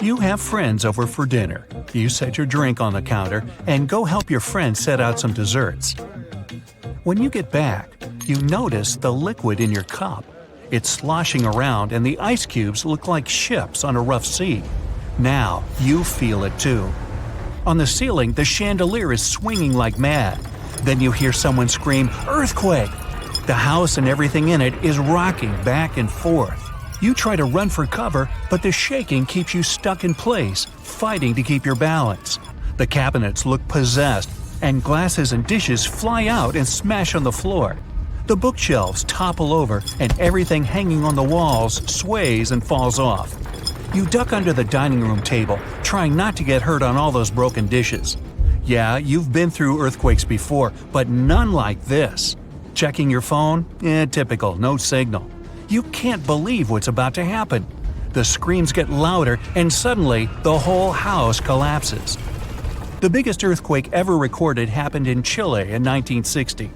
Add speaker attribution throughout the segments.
Speaker 1: You have friends over for dinner. You set your drink on the counter and go help your friend set out some desserts. When you get back, you notice the liquid in your cup. It's sloshing around and the ice cubes look like ships on a rough sea. Now you feel it too. On the ceiling, the chandelier is swinging like mad. Then you hear someone scream, "Earthquake!" The house and everything in it is rocking back and forth. You try to run for cover, but the shaking keeps you stuck in place, fighting to keep your balance. The cabinets look possessed, and glasses and dishes fly out and smash on the floor. The bookshelves topple over, and everything hanging on the walls sways and falls off. You duck under the dining room table, trying not to get hurt on all those broken dishes. Yeah, you've been through earthquakes before, but none like this. Checking your phone? Typical, no signal. You can't believe what's about to happen. The screams get louder, and suddenly the whole house collapses. The biggest earthquake ever recorded happened in Chile in 1960.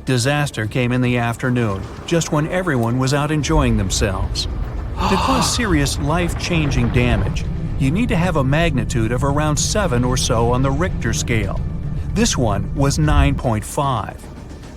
Speaker 1: Disaster came in the afternoon, just when everyone was out enjoying themselves. To cause serious, life-changing damage, you need to have a magnitude of around 7 or so on the Richter scale. This one was 9.5.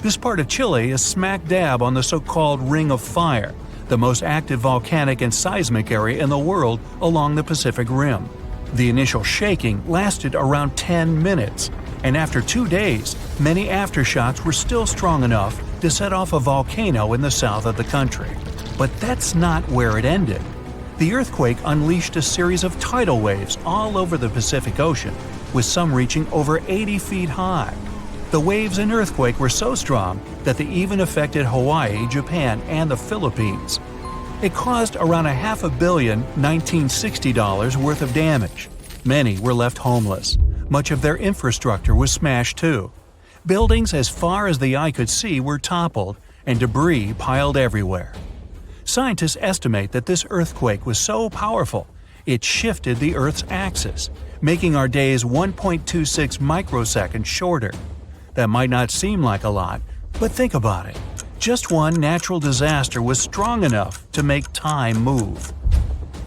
Speaker 1: This part of Chile is smack dab on the so-called Ring of Fire, the most active volcanic and seismic area in the world along the Pacific Rim. The initial shaking lasted around 10 minutes, and after 2 days, many aftershocks were still strong enough to set off a volcano in the south of the country. But that's not where it ended. The earthquake unleashed a series of tidal waves all over the Pacific Ocean, with some reaching over 80 feet high. The waves in earthquake were so strong that they even affected Hawaii, Japan, and the Philippines. It caused around $500 million $1960 worth of damage. Many were left homeless. Much of their infrastructure was smashed too. Buildings as far as the eye could see were toppled, and debris piled everywhere. Scientists estimate that this earthquake was so powerful, it shifted the Earth's axis, making our days 1.26 microseconds shorter. That might not seem like a lot, but think about it. Just one natural disaster was strong enough to make time move.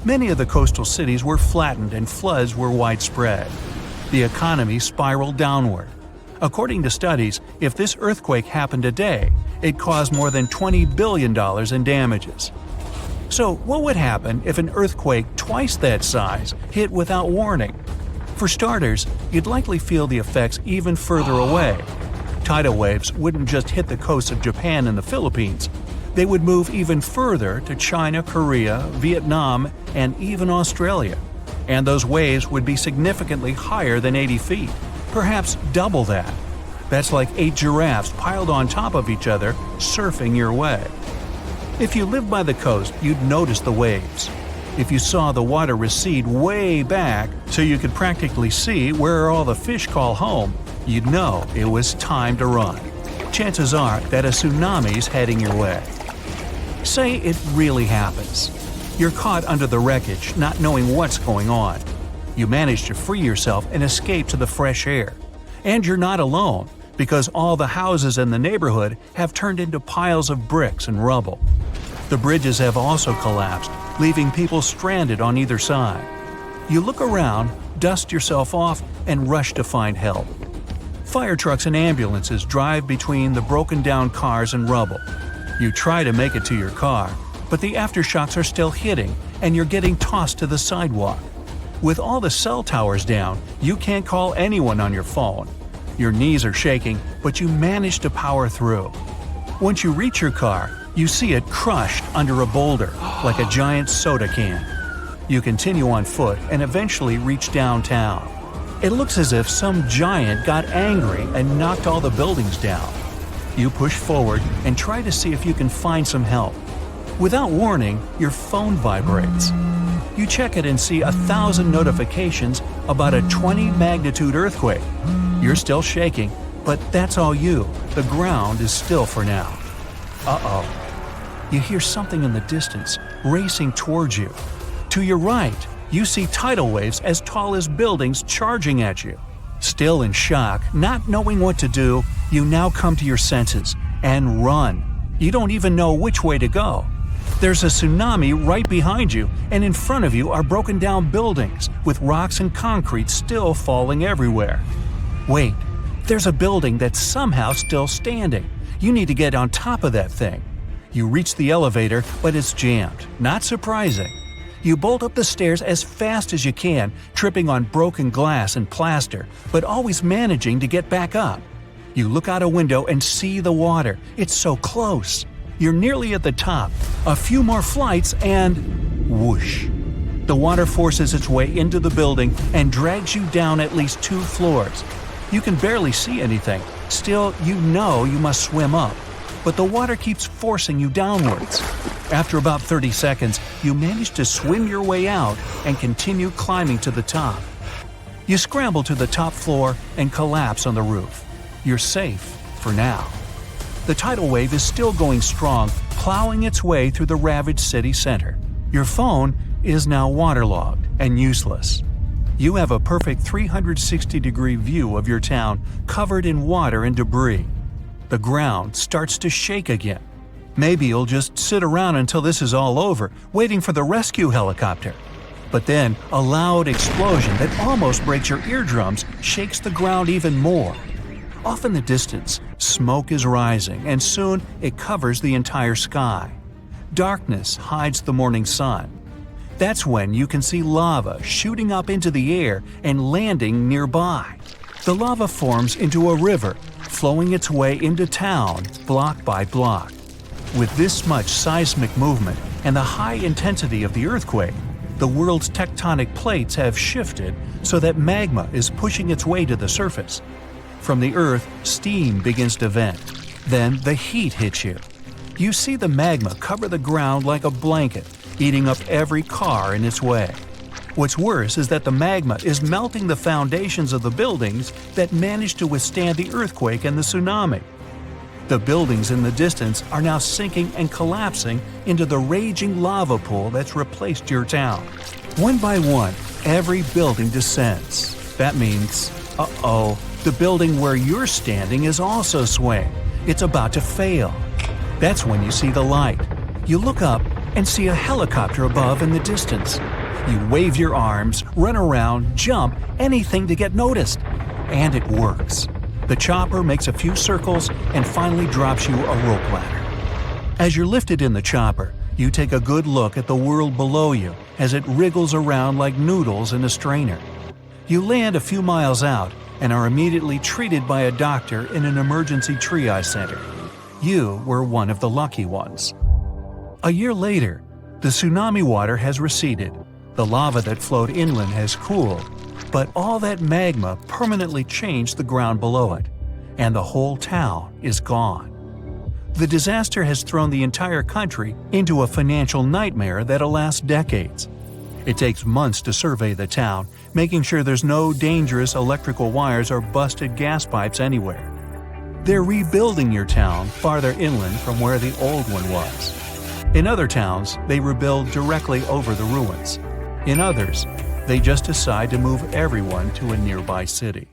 Speaker 1: Many of the coastal cities were flattened and floods were widespread. The economy spiraled downward. According to studies, if this earthquake happened today, it caused more than $20 billion in damages. So what would happen if an earthquake twice that size hit without warning? For starters, you'd likely feel the effects even further away. Tidal waves wouldn't just hit the coasts of Japan and the Philippines. They would move even further to China, Korea, Vietnam, and even Australia. And those waves would be significantly higher than 80 feet, perhaps double that. That's like 8 giraffes piled on top of each other, surfing your way. If you lived by the coast, you'd notice the waves. If you saw the water recede way back so you could practically see where all the fish call home, you'd know it was time to run. Chances are that a tsunami's heading your way. Say it really happens. You're caught under the wreckage, not knowing what's going on. You manage to free yourself and escape to the fresh air. And you're not alone, because all the houses in the neighborhood have turned into piles of bricks and rubble. The bridges have also collapsed, leaving people stranded on either side. You look around, dust yourself off, and rush to find help. Fire trucks and ambulances drive between the broken-down cars and rubble. You try to make it to your car, but the aftershocks are still hitting, and you're getting tossed to the sidewalk. With all the cell towers down, you can't call anyone on your phone. Your knees are shaking, but you manage to power through. Once you reach your car, you see it crushed under a boulder, like a giant soda can. You continue on foot and eventually reach downtown. It looks as if some giant got angry and knocked all the buildings down. You push forward and try to see if you can find some help. Without warning, your phone vibrates. You check it and see 1,000 notifications about a 20-magnitude earthquake. You're still shaking, but that's all you. The ground is still for now. Uh-oh. You hear something in the distance, racing towards you. To your right, you see tidal waves as tall as buildings charging at you. Still in shock, not knowing what to do, you now come to your senses and run. You don't even know which way to go. There's a tsunami right behind you, and in front of you are broken down buildings, with rocks and concrete still falling everywhere. Wait, there's a building that's somehow still standing. You need to get on top of that thing. You reach the elevator, but it's jammed. Not surprising. You bolt up the stairs as fast as you can, tripping on broken glass and plaster, but always managing to get back up. You look out a window and see the water. It's so close. You're nearly at the top. A few more flights and… whoosh. The water forces its way into the building and drags you down at least 2 floors. You can barely see anything. Still, you know you must swim up. But the water keeps forcing you downwards. After about 30 seconds, you manage to swim your way out and continue climbing to the top. You scramble to the top floor and collapse on the roof. You're safe for now. The tidal wave is still going strong, plowing its way through the ravaged city center. Your phone is now waterlogged and useless. You have a perfect 360-degree view of your town covered in water and debris. The ground starts to shake again. Maybe you'll just sit around until this is all over, waiting for the rescue helicopter. But then, a loud explosion that almost breaks your eardrums shakes the ground even more. Off in the distance, smoke is rising, and soon it covers the entire sky. Darkness hides the morning sun. That's when you can see lava shooting up into the air and landing nearby. The lava forms into a river, flowing its way into town block by block. With this much seismic movement and the high intensity of the earthquake, the world's tectonic plates have shifted so that magma is pushing its way to the surface. From the earth, steam begins to vent. Then the heat hits you. You see the magma cover the ground like a blanket, eating up every car in its way. What's worse is that the magma is melting the foundations of the buildings that managed to withstand the earthquake and the tsunami. The buildings in the distance are now sinking and collapsing into the raging lava pool that's replaced your town. One by one, every building descends. That means, the building where you're standing is also swaying. It's about to fail. That's when you see the light. You look up and see a helicopter above in the distance. You wave your arms, run around, jump, anything to get noticed. And it works. The chopper makes a few circles and finally drops you a rope ladder. As you're lifted in the chopper, you take a good look at the world below you as it wriggles around like noodles in a strainer. You land a few miles out and are immediately treated by a doctor in an emergency triage center. You were one of the lucky ones. A year later, the tsunami water has receded. The lava that flowed inland has cooled, but all that magma permanently changed the ground below it, and the whole town is gone. The disaster has thrown the entire country into a financial nightmare that'll last decades. It takes months to survey the town, making sure there's no dangerous electrical wires or busted gas pipes anywhere. They're rebuilding your town farther inland from where the old one was. In other towns, they rebuild directly over the ruins. In others, they just decide to move everyone to a nearby city.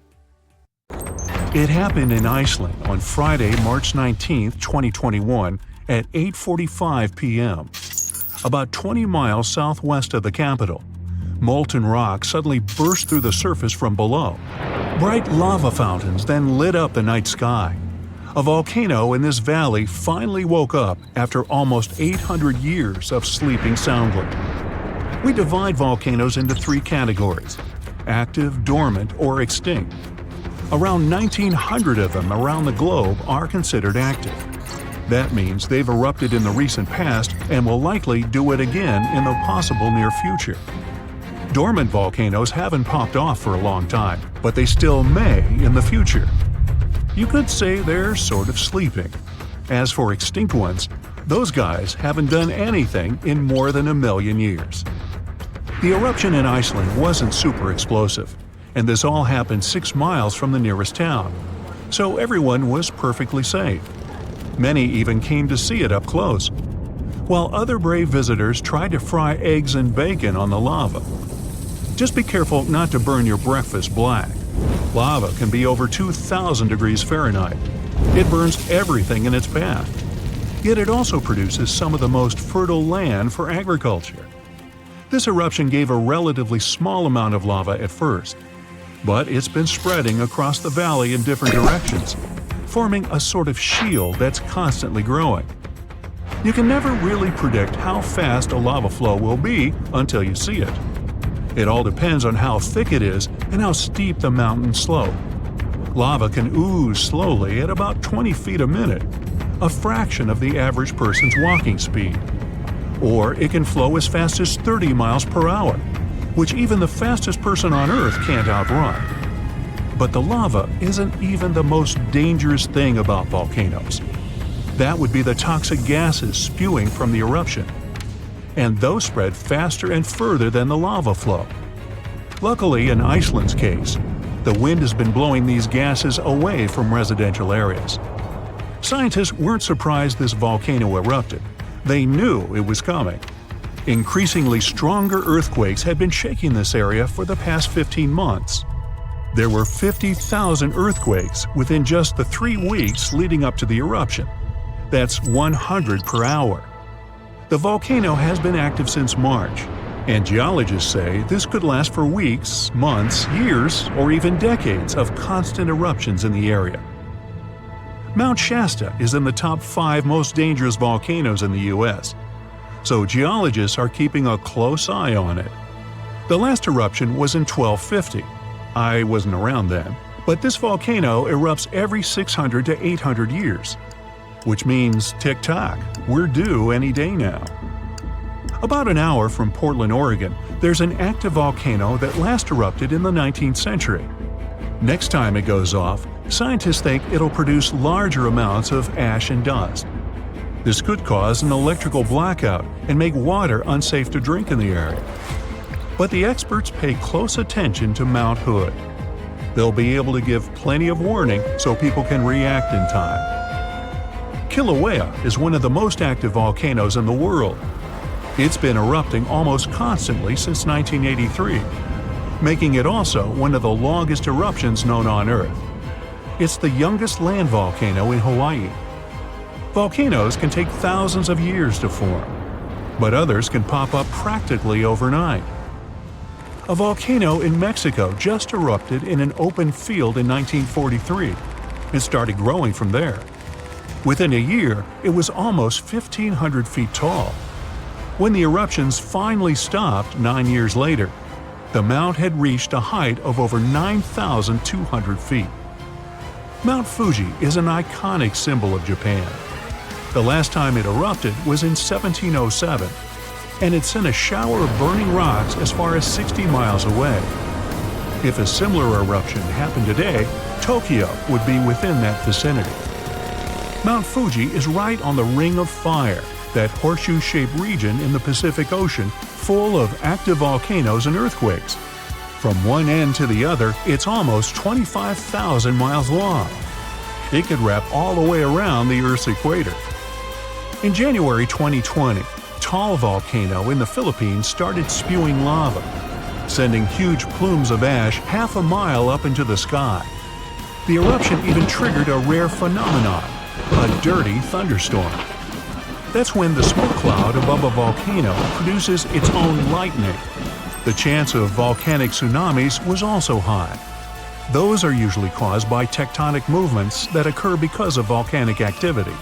Speaker 1: It happened in Iceland on Friday, March 19, 2021 at 8:45 p.m. About 20 miles southwest of the capital. Molten rock suddenly burst through the surface from below. Bright lava fountains then lit up the night sky. A volcano in this valley finally woke up after almost 800 years of sleeping soundly. We divide volcanoes into 3 categories: active, dormant, or extinct. Around 1,900 of them around the globe are considered active. That means they've erupted in the recent past and will likely do it again in the possible near future. Dormant volcanoes haven't popped off for a long time, but they still may in the future. You could say they're sort of sleeping. As for extinct ones, those guys haven't done anything in more than 1 million years. The eruption in Iceland wasn't super explosive, and this all happened 6 miles from the nearest town, so everyone was perfectly safe. Many even came to see it up close, while other brave visitors tried to fry eggs and bacon on the lava. Just be careful not to burn your breakfast black. Lava can be over 2,000 degrees Fahrenheit. It burns everything in its path. Yet it also produces some of the most fertile land for agriculture. This eruption gave a relatively small amount of lava at first, but it's been spreading across the valley in different directions, forming a sort of shield that's constantly growing. You can never really predict how fast a lava flow will be until you see it. It all depends on how thick it is and how steep the mountain slope. Lava can ooze slowly at about 20 feet a minute, a fraction of the average person's walking speed. Or it can flow as fast as 30 miles per hour, which even the fastest person on Earth can't outrun. But the lava isn't even the most dangerous thing about volcanoes. That would be the toxic gases spewing from the eruption. And those spread faster and further than the lava flow. Luckily, in Iceland's case, the wind has been blowing these gases away from residential areas. Scientists weren't surprised this volcano erupted. They knew it was coming. Increasingly stronger earthquakes had been shaking this area for the past 15 months. There were 50,000 earthquakes within just the 3 weeks leading up to the eruption. That's 100 per hour. The volcano has been active since March, and geologists say this could last for weeks, months, years, or even decades of constant eruptions in the area. Mount Shasta is in the top 5 most dangerous volcanoes in the U.S., so geologists are keeping a close eye on it. The last eruption was in 1250. I wasn't around then, but this volcano erupts every 600 to 800 years. Which means, tick-tock, we're due any day now. About an hour from Portland, Oregon, there's an active volcano that last erupted in the 19th century. Next time it goes off, scientists think it'll produce larger amounts of ash and dust. This could cause an electrical blackout and make water unsafe to drink in the area. But the experts pay close attention to Mount Hood. They'll be able to give plenty of warning so people can react in time. Kilauea is one of the most active volcanoes in the world. It's been erupting almost constantly since 1983, making it also one of the longest eruptions known on Earth. It's the youngest land volcano in Hawaii. Volcanoes can take thousands of years to form, but others can pop up practically overnight. A volcano in Mexico just erupted in an open field in 1943 and started growing from there. Within a year, it was almost 1,500 feet tall. When the eruptions finally stopped 9 years later, the mount had reached a height of over 9,200 feet. Mount Fuji is an iconic symbol of Japan. The last time it erupted was in 1707, and it sent a shower of burning rocks as far as 60 miles away. If a similar eruption happened today, Tokyo would be within that vicinity. Mount Fuji is right on the Ring of Fire, that horseshoe-shaped region in the Pacific Ocean full of active volcanoes and earthquakes. From one end to the other, it's almost 25,000 miles long. It could wrap all the way around the Earth's equator. In January 2020, Taal volcano in the Philippines started spewing lava, sending huge plumes of ash half a mile up into the sky. The eruption even triggered a rare phenomenon, a dirty thunderstorm. That's when the smoke cloud above a volcano produces its own lightning. The chance of volcanic tsunamis was also high. Those are usually caused by tectonic movements that occur because of volcanic activity.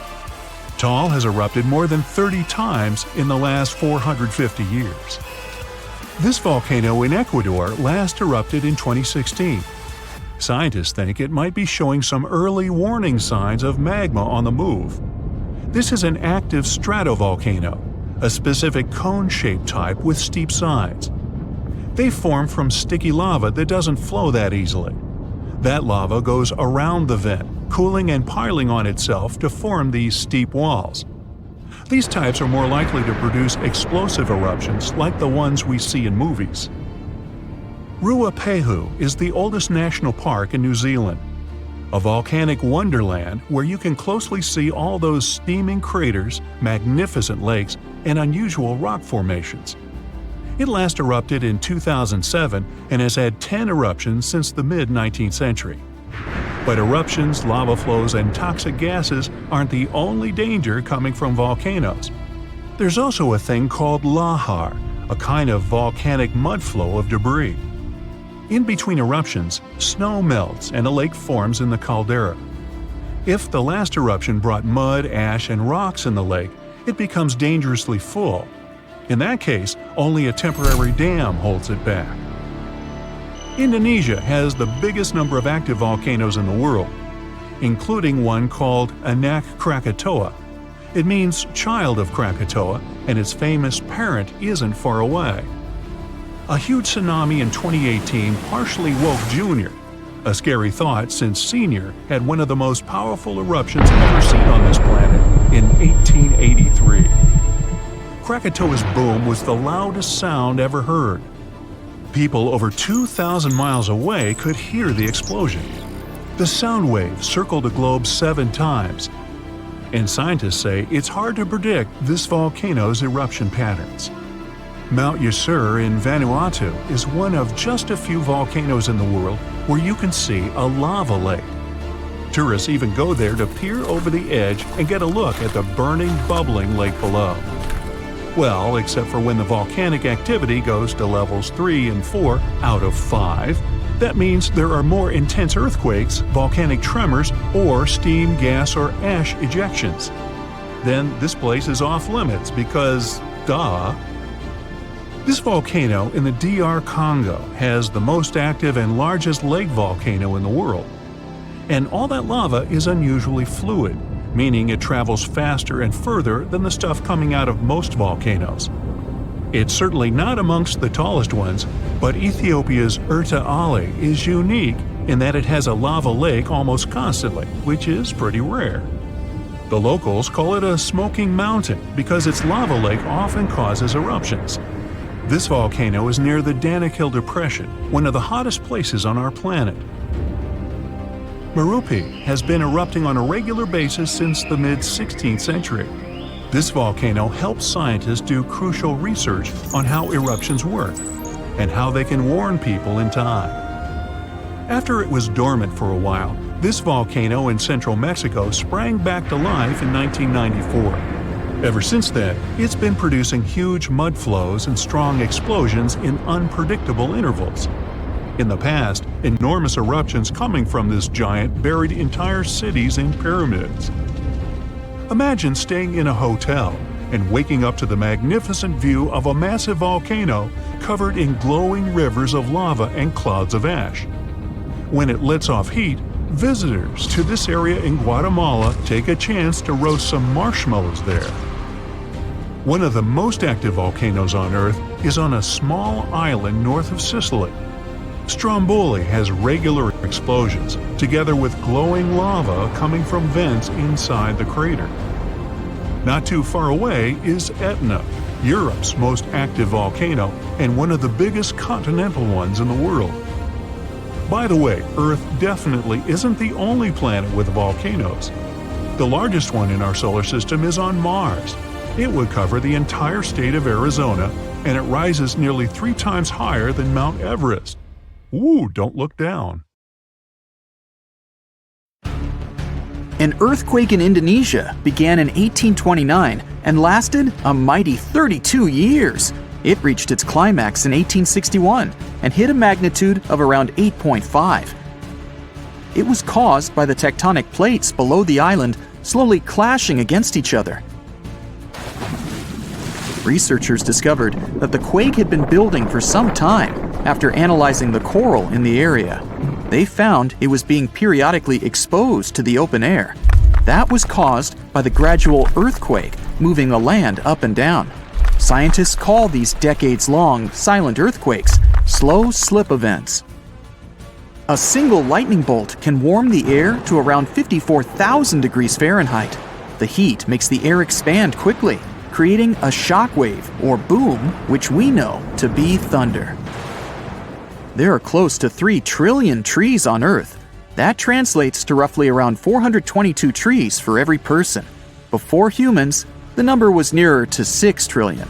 Speaker 1: Taal has erupted more than 30 times in the last 450 years. This volcano in Ecuador last erupted in 2016. Scientists think it might be showing some early warning signs of magma on the move. This is an active stratovolcano, a specific cone-shaped type with steep sides. They form from sticky lava that doesn't flow that easily. That lava goes around the vent, cooling and piling on itself to form these steep walls. These types are more likely to produce explosive eruptions like the ones we see in movies. Ruapehu is the oldest national park in New Zealand, a volcanic wonderland where you can closely see all those steaming craters, magnificent lakes, and unusual rock formations. It last erupted in 2007 and has had 10 eruptions since the mid-19th century. But eruptions, lava flows, and toxic gases aren't the only danger coming from volcanoes. There's also a thing called lahar, a kind of volcanic mud flow of debris. In between eruptions, snow melts and a lake forms in the caldera. If the last eruption brought mud, ash, and rocks in the lake, it becomes dangerously full. In that case, only a temporary dam holds it back. Indonesia has the biggest number of active volcanoes in the world, including one called Anak Krakatoa. It means child of Krakatoa, and its famous parent isn't far away. A huge tsunami in 2018 partially woke Junior, a scary thought since Senior had one of the most powerful eruptions ever seen on this planet in 1883. Krakatoa's boom was the loudest sound ever heard. People over 2,000 miles away could hear the explosion. The sound wave circled the globe 7 times, and scientists say it's hard to predict this volcano's eruption patterns. Mount Yasur in Vanuatu is one of just a few volcanoes in the world where you can see a lava lake. Tourists even go there to peer over the edge and get a look at the burning, bubbling lake below. Well, except for when the volcanic activity goes to levels 3 and 4 out of 5. That means there are more intense earthquakes, volcanic tremors, or steam, gas, or ash ejections. Then this place is off limits because, duh. This volcano in the DR Congo has the most active and largest lake volcano in the world. And all that lava is unusually fluid, meaning it travels faster and further than the stuff coming out of most volcanoes. It's certainly not amongst the tallest ones, but Ethiopia's Erta Ale is unique in that it has a lava lake almost constantly, which is pretty rare. The locals call it a smoking mountain because its lava lake often causes eruptions. This volcano is near the Danakil Depression, one of the hottest places on our planet. Merupi has been erupting on a regular basis since the mid-16th century. This volcano helps scientists do crucial research on how eruptions work and how they can warn people in time. After it was dormant for a while, this volcano in central Mexico sprang back to life in 1994. Ever since then, it's been producing huge mud flows and strong explosions in unpredictable intervals. In the past, enormous eruptions coming from this giant buried entire cities in pyramids. Imagine staying in a hotel and waking up to the magnificent view of a massive volcano covered in glowing rivers of lava and clouds of ash. When it lets off heat, visitors to this area in Guatemala take a chance to roast some marshmallows there. One of the most active volcanoes on Earth is on a small island north of Sicily. Stromboli has regular explosions, together with glowing lava coming from vents inside the crater. Not too far away is Etna, Europe's most active volcano and one of the biggest continental ones in the world. By the way, Earth definitely isn't the only planet with volcanoes. The largest one in our solar system is on Mars. It would cover the entire state of Arizona, and it rises nearly 3 times higher than Mount Everest. Ooh, don't look down.
Speaker 2: An earthquake in Indonesia began in 1829 and lasted a mighty 32 years. It reached its climax in 1861 and hit a magnitude of around 8.5. It was caused by the tectonic plates below the island slowly clashing against each other. Researchers discovered that the quake had been building for some time after analyzing the coral in the area. They found it was being periodically exposed to the open air. That was caused by the gradual earthquake moving the land up and down. Scientists call these decades-long silent earthquakes slow slip events. A single lightning bolt can warm the air to around 54,000 degrees Fahrenheit. The heat makes the air expand quickly, creating a shock wave or boom, which we know to be thunder. There are close to 3 trillion trees on Earth. That translates to roughly around 422 trees for every person. Before humans, the number was nearer to 6 trillion.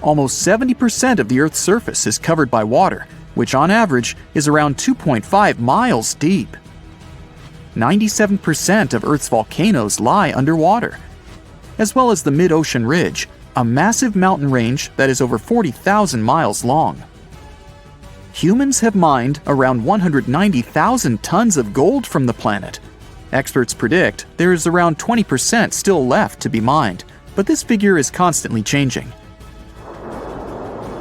Speaker 2: Almost 70% of the Earth's surface is covered by water, which on average is around 2.5 miles deep. 97% of Earth's volcanoes lie underwater, as well as the mid-ocean ridge, a massive mountain range that is over 40,000 miles long. Humans have mined around 190,000 tons of gold from the planet. Experts predict there is around 20% still left to be mined, but this figure is constantly changing.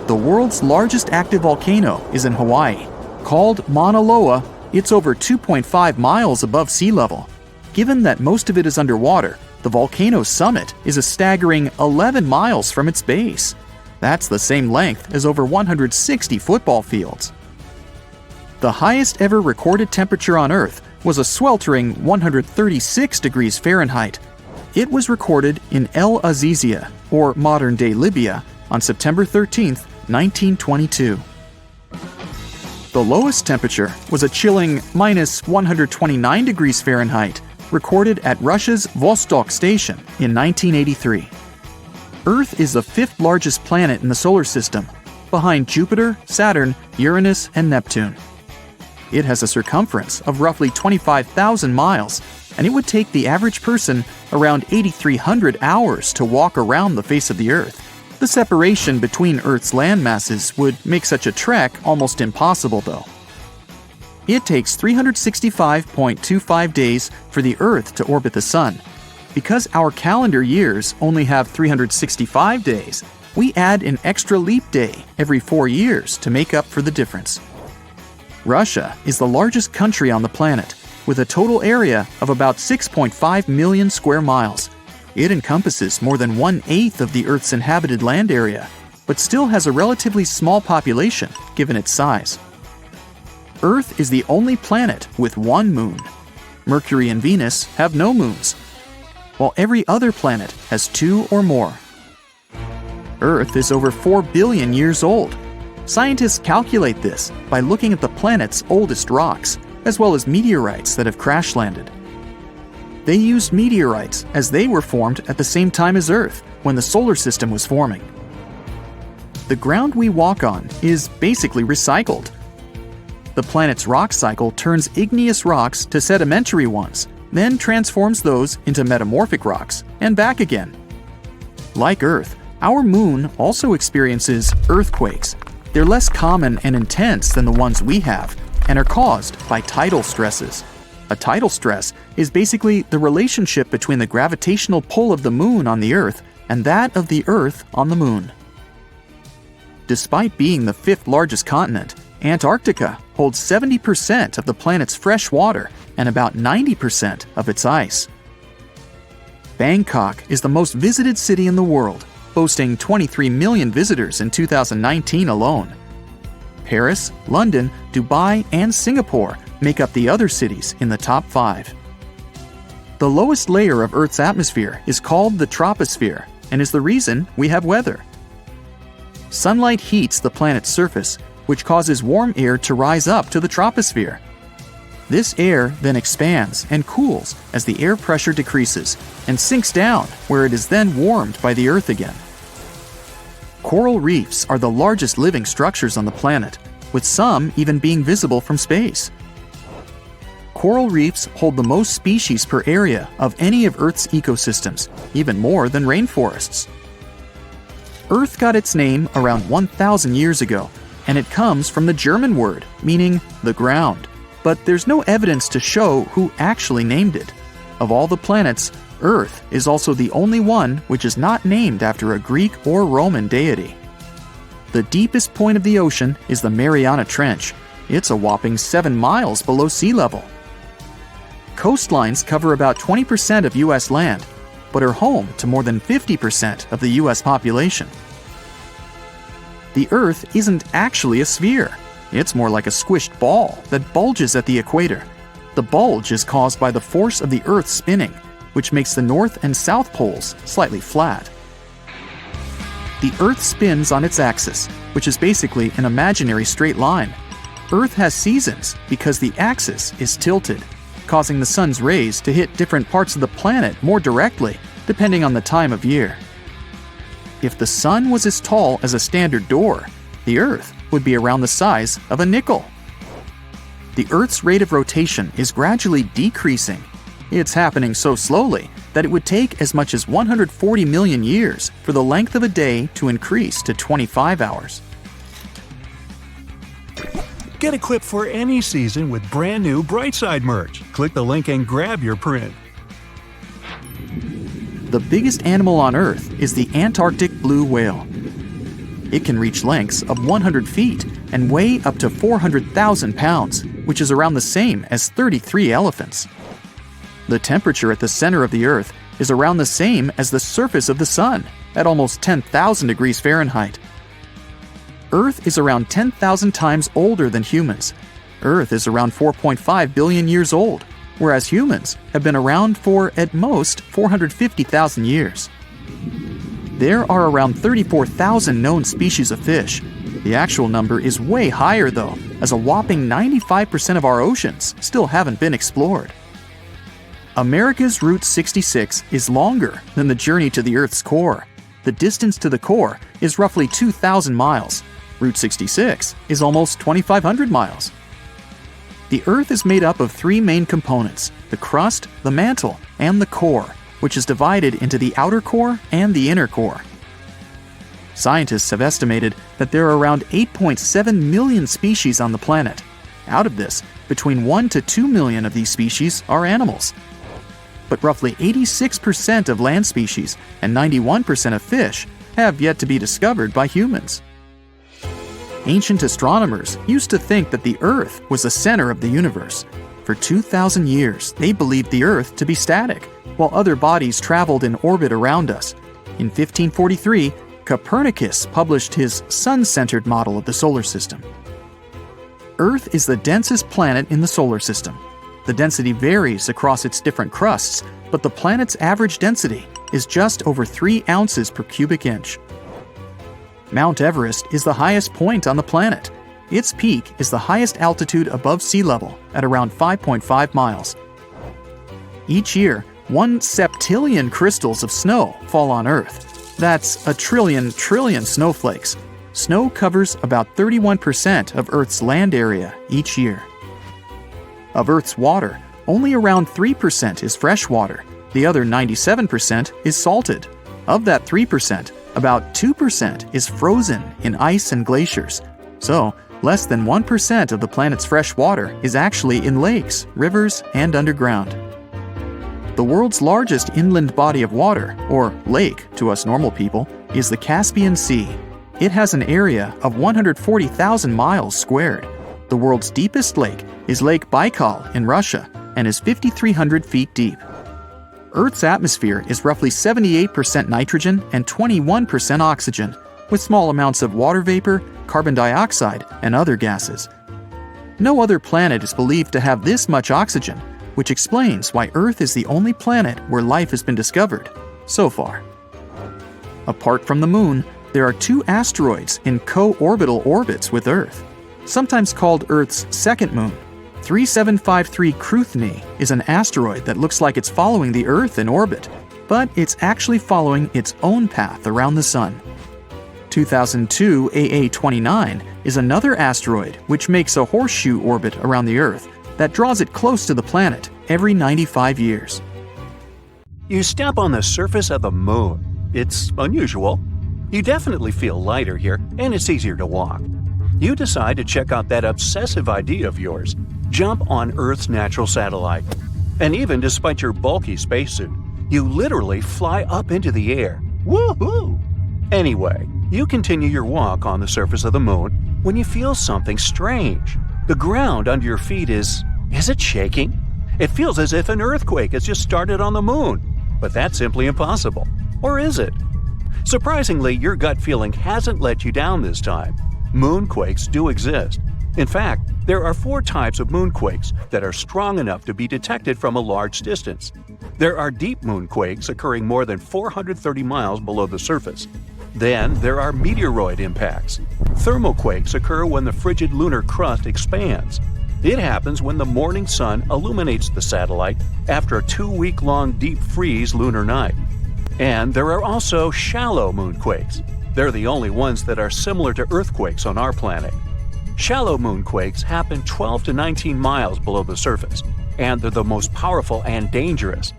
Speaker 2: The world's largest active volcano is in Hawaii. Called Mauna Loa, it's over 2.5 miles above sea level. Given that most of it is underwater, the volcano's summit is a staggering 11 miles from its base. That's the same length as over 160 football fields. The highest ever recorded temperature on Earth was a sweltering 136 degrees Fahrenheit. It was recorded in El Azizia, or modern-day Libya, on September 13, 1922. The lowest temperature was a chilling minus 129 degrees Fahrenheit, recorded at Russia's Vostok station in 1983. Earth is the fifth largest planet in the solar system, behind Jupiter, Saturn, Uranus, and Neptune. It has a circumference of roughly 25,000 miles, and it would take the average person around 8,300 hours to walk around the face of the Earth. The separation between Earth's land masses would make such a trek almost impossible, though. It takes 365.25 days for the Earth to orbit the Sun. Because our calendar years only have 365 days, we add an extra leap day every 4 years to make up for the difference. Russia is the largest country on the planet, with a total area of about 6.5 million square miles. It encompasses more than 1/8 of the Earth's inhabited land area, but still has a relatively small population given its size. Earth is the only planet with one moon. Mercury and Venus have no moons, while every other planet has 2 or more. Earth is over 4 billion years old. Scientists calculate this by looking at the planet's oldest rocks, as well as meteorites that have crash-landed. They used meteorites as they were formed at the same time as Earth, when the solar system was forming. The ground we walk on is basically recycled. The planet's rock cycle turns igneous rocks to sedimentary ones, then transforms those into metamorphic rocks, and back again. Like Earth, our moon also experiences earthquakes. They're less common and intense than the ones we have, and are caused by tidal stresses. A tidal stress is basically the relationship between the gravitational pull of the moon on the Earth and that of the Earth on the moon. Despite being the 5th largest continent, Antarctica holds 70% of the planet's fresh water and about 90% of its ice. Bangkok is the most visited city in the world, boasting 23 million visitors in 2019 alone. Paris, London, Dubai, and Singapore make up the other cities in the top 5. The lowest layer of Earth's atmosphere is called the troposphere and is the reason we have weather. Sunlight heats the planet's surface, which causes warm air to rise up to the troposphere. This air then expands and cools as the air pressure decreases and sinks down, where it is then warmed by the Earth again. Coral reefs are the largest living structures on the planet, with some even being visible from space. Coral reefs hold the most species per area of any of Earth's ecosystems, even more than rainforests. Earth got its name around 1,000 years ago, and it comes from the German word meaning the ground. But there's no evidence to show who actually named it. Of all the planets, Earth is also the only one which is not named after a Greek or Roman deity. The deepest point of the ocean is the Mariana Trench. It's a whopping 7 miles below sea level. Coastlines cover about 20% of U.S. land, but are home to more than 50% of the U.S. population. The Earth isn't actually a sphere. It's more like a squished ball that bulges at the equator. The bulge is caused by the force of the Earth spinning, which makes the north and south poles slightly flat. The Earth spins on its axis, which is basically an imaginary straight line. Earth has seasons because the axis is tilted, causing the sun's rays to hit different parts of the planet more directly, depending on the time of year. If the sun was as tall as a standard door, the Earth would be around the size of a nickel. The Earth's rate of rotation is gradually decreasing. It's happening so slowly that it would take as much as 140 million years for the length of a day to increase to 25 hours.
Speaker 1: Get equipped for any season with brand new Brightside merch. Click the link and grab your print.
Speaker 2: The biggest animal on Earth is the Antarctic blue whale. It can reach lengths of 100 feet and weigh up to 400,000 pounds, which is around the same as 33 elephants. The temperature at the center of the Earth is around the same as the surface of the Sun, at almost 10,000 degrees Fahrenheit. Earth is around 10,000 times older than humans. Earth is around 4.5 billion years old, whereas humans have been around for, at most, 450,000 years. There are around 34,000 known species of fish. The actual number is way higher though, as a whopping 95% of our oceans still haven't been explored. America's Route 66 is longer than the journey to the Earth's core. The distance to the core is roughly 2,000 miles. Route 66 is almost 2,500 miles. The Earth is made up of three main components: the crust, the mantle, and the core, which is divided into the outer core and the inner core. Scientists have estimated that there are around 8.7 million species on the planet. Out of this, between 1 to 2 million of these species are animals. But roughly 86% of land species and 91% of fish have yet to be discovered by humans. Ancient astronomers used to think that the Earth was the center of the universe. For 2,000 years, they believed the Earth to be static, while other bodies traveled in orbit around us. In 1543, Copernicus published his sun-centered model of the solar system. Earth is the densest planet in the solar system. The density varies across its different crusts, but the planet's average density is just over 3 ounces per cubic inch. Mount Everest is the highest point on the planet. Its peak is the highest altitude above sea level at around 5.5 miles. Each year, 1 septillion crystals of snow fall on Earth. That's a trillion snowflakes. Snow covers about 31% of Earth's land area each year. Of Earth's water, only around 3% is fresh water. The other 97% is salted. Of that 3%, about 2% is frozen in ice and glaciers. So, less than 1% of the planet's fresh water is actually in lakes, rivers, and underground. The world's largest inland body of water, or lake to us normal people, is the Caspian Sea. It has an area of 140,000 miles squared. The world's deepest lake is Lake Baikal in Russia and is 5,300 feet deep. Earth's atmosphere is roughly 78% nitrogen and 21% oxygen, with small amounts of water vapor, carbon dioxide, and other gases. No other planet is believed to have this much oxygen, which explains why Earth is the only planet where life has been discovered so far. Apart from the Moon, there are 2 asteroids in co-orbital orbits with Earth, sometimes called Earth's second moon. 3753 Cruithne is an asteroid that looks like it's following the Earth in orbit, but it's actually following its own path around the Sun. 2002 AA29 is another asteroid which makes a horseshoe orbit around the Earth that draws it close to the planet every 95 years.
Speaker 1: You step on the surface of the moon. It's unusual. You definitely feel lighter here, and it's easier to walk. You decide to check out that obsessive idea of yours. Jump on Earth's natural satellite. And even despite your bulky spacesuit, you literally fly up into the air. Woohoo! Anyway, you continue your walk on the surface of the moon when you feel something strange. The ground under your feet is it shaking? It feels as if an earthquake has just started on the moon. But that's simply impossible. Or is it? Surprisingly, your gut feeling hasn't let you down this time. Moonquakes do exist. In fact, there are 4 types of moonquakes that are strong enough to be detected from a large distance. There are deep moonquakes occurring more than 430 miles below the surface. Then there are meteoroid impacts. Thermoquakes occur when the frigid lunar crust expands. It happens when the morning sun illuminates the satellite after a 2-week-long deep freeze lunar night. And there are also shallow moonquakes. They're the only ones that are similar to earthquakes on our planet. Shallow moonquakes happen 12 to 19 miles below the surface, and they're the most powerful and dangerous.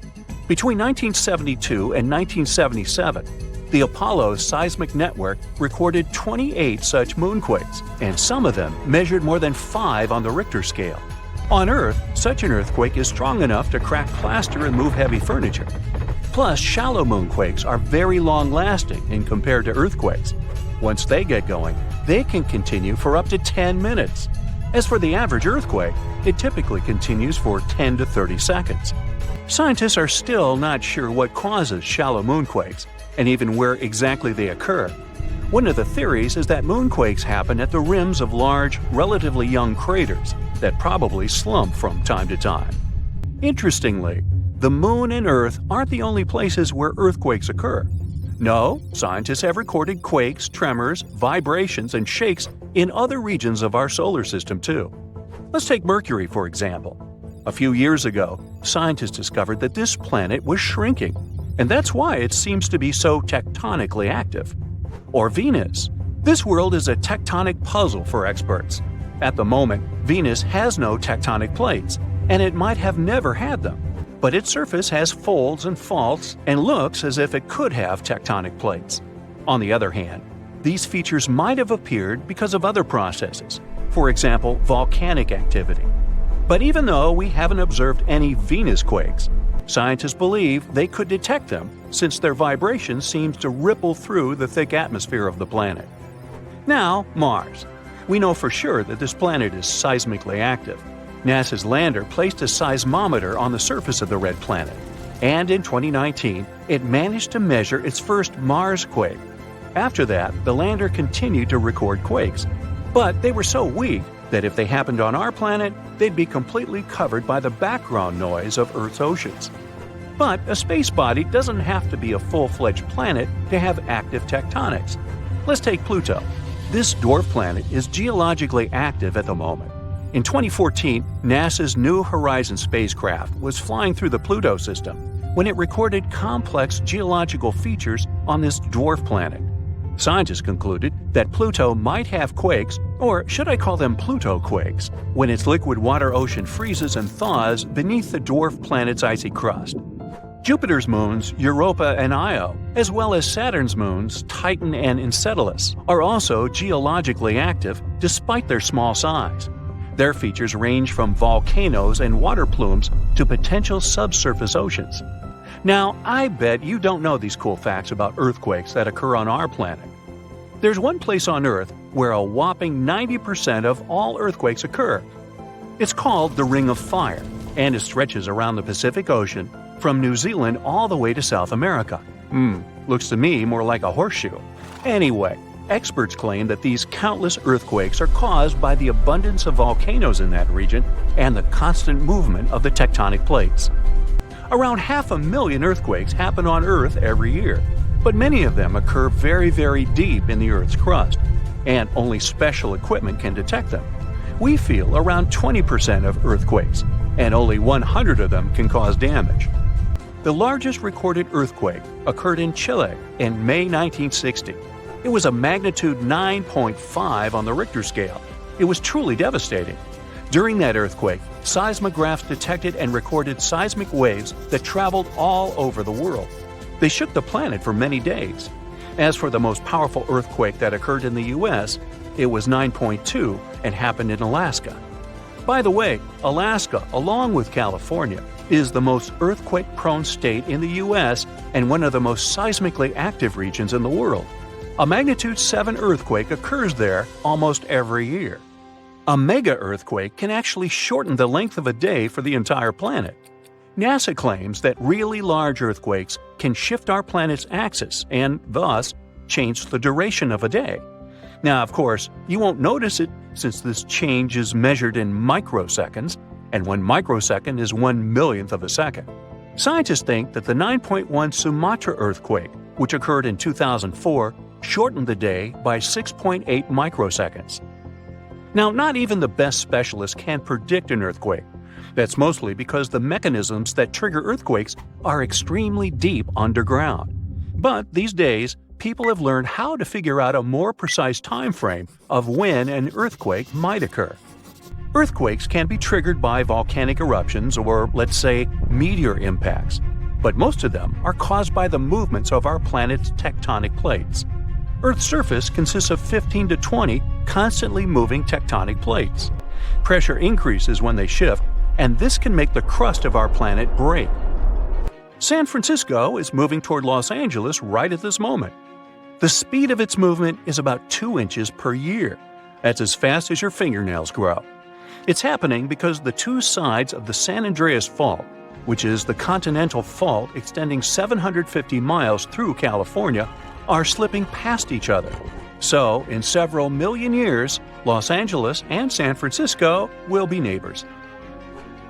Speaker 1: Between 1972 and 1977, the Apollo seismic network recorded 28 such moonquakes, and some of them measured more than 5 on the Richter scale. On Earth, such an earthquake is strong enough to crack plaster and move heavy furniture. Plus, shallow moonquakes are very long-lasting in compared to earthquakes. Once they get going, they can continue for up to 10 minutes. As for the average earthquake, it typically continues for 10 to 30 seconds. Scientists are still not sure what causes shallow moonquakes, and even where exactly they occur. One of the theories is that moonquakes happen at the rims of large, relatively young craters that probably slump from time to time. Interestingly, the Moon and Earth aren't the only places where earthquakes occur. No, scientists have recorded quakes, tremors, vibrations, and shakes in other regions of our solar system too. Let's take Mercury, for example. A few years ago, scientists discovered that this planet was shrinking, and that's why it seems to be so tectonically active. Or Venus. This world is a tectonic puzzle for experts. At the moment, Venus has no tectonic plates, and it might have never had them. But its surface has folds and faults and looks as if it could have tectonic plates. On the other hand, these features might have appeared because of other processes, for example, volcanic activity. But even though we haven't observed any Venus quakes, scientists believe they could detect them since their vibration seems to ripple through the thick atmosphere of the planet. Now, Mars. We know for sure that this planet is seismically active. NASA's lander placed a seismometer on the surface of the red planet, and in 2019, it managed to measure its first Mars quake. After that, the lander continued to record quakes, but they were so weak that if they happened on our planet, they'd be completely covered by the background noise of Earth's oceans. But a space body doesn't have to be a full-fledged planet to have active tectonics. Let's take Pluto. This dwarf planet is geologically active at the moment. In 2014, NASA's New Horizons spacecraft was flying through the Pluto system when it recorded complex geological features on this dwarf planet. Scientists concluded that Pluto might have quakes, or should I call them Pluto quakes, when its liquid water ocean freezes and thaws beneath the dwarf planet's icy crust. Jupiter's moons, Europa and Io, as well as Saturn's moons, Titan and Enceladus, are also geologically active despite their small size. Their features range from volcanoes and water plumes to potential subsurface oceans. Now, I bet you don't know these cool facts about earthquakes that occur on our planet. There's one place on Earth where a whopping 90% of all earthquakes occur. It's called the Ring of Fire, and it stretches around the Pacific Ocean from New Zealand all the way to South America. Looks to me more like a horseshoe. Anyway, experts claim that these countless earthquakes are caused by the abundance of volcanoes in that region and the constant movement of the tectonic plates. Around 500,000 earthquakes happen on Earth every year, but many of them occur very, very deep in the Earth's crust, and only special equipment can detect them. We feel around 20% of earthquakes, and only 100 of them can cause damage. The largest recorded earthquake occurred in Chile in May 1960. It was a magnitude 9.5 on the Richter scale. It was truly devastating. During that earthquake, seismographs detected and recorded seismic waves that traveled all over the world. They shook the planet for many days. As for the most powerful earthquake that occurred in the U.S., it was 9.2 and happened in Alaska. By the way, Alaska, along with California, is the most earthquake-prone state in the U.S. and one of the most seismically active regions in the world. A magnitude 7 earthquake occurs there almost every year. A mega-earthquake can actually shorten the length of a day for the entire planet. NASA claims that really large earthquakes can shift our planet's axis and, thus, change the duration of a day. Now, of course, you won't notice it since this change is measured in microseconds, and 1 microsecond is 1/millionth of a second. Scientists think that the 9.1 Sumatra earthquake, which occurred in 2004, shortened the day by 6.8 microseconds. Now, not even the best specialists can predict an earthquake. That's mostly because the mechanisms that trigger earthquakes are extremely deep underground. But these days, people have learned how to figure out a more precise time frame of when an earthquake might occur. Earthquakes can be triggered by volcanic eruptions or, let's say, meteor impacts, but most of them are caused by the movements of our planet's tectonic plates. Earth's surface consists of 15 to 20 constantly moving tectonic plates. Pressure increases when they shift, and this can make the crust of our planet break. San Francisco is moving toward Los Angeles right at this moment. The speed of its movement is about 2 inches per year. That's as fast as your fingernails grow. It's happening because the two sides of the San Andreas Fault, which is the continental fault extending 750 miles through California, are slipping past each other. So, in several million years, Los Angeles and San Francisco will be neighbors.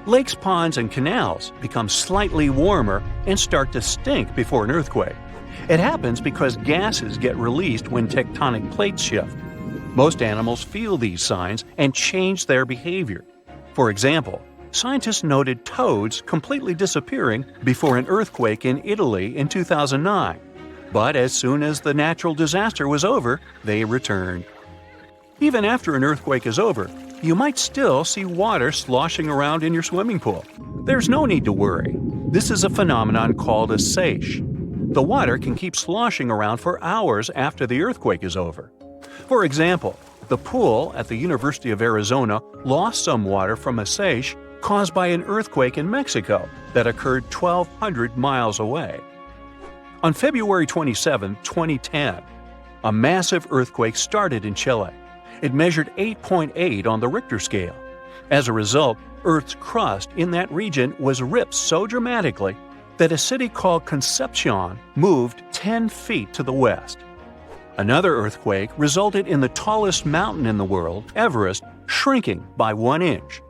Speaker 1: Lakes, ponds, and canals become slightly warmer and start to stink before an earthquake. It happens because gases get released when tectonic plates shift. Most animals feel these signs and change their behavior. For example, scientists noted toads completely disappearing before an earthquake in Italy in 2009. But as soon as the natural disaster was over, they returned. Even after an earthquake is over, you might still see water sloshing around in your swimming pool. There's no need to worry. This is a phenomenon called a seiche. The water can keep sloshing around for hours after the earthquake is over. For example, the pool at the University of Arizona lost some water from a seiche caused by an earthquake in Mexico that occurred 1,200 miles away. On February 27, 2010, a massive earthquake started in Chile. It measured 8.8 on the Richter scale. As a result, Earth's crust in that region was ripped so dramatically that a city called Concepcion moved 10 feet to the west. Another earthquake resulted in the tallest mountain in the world, Everest, shrinking by 1 inch.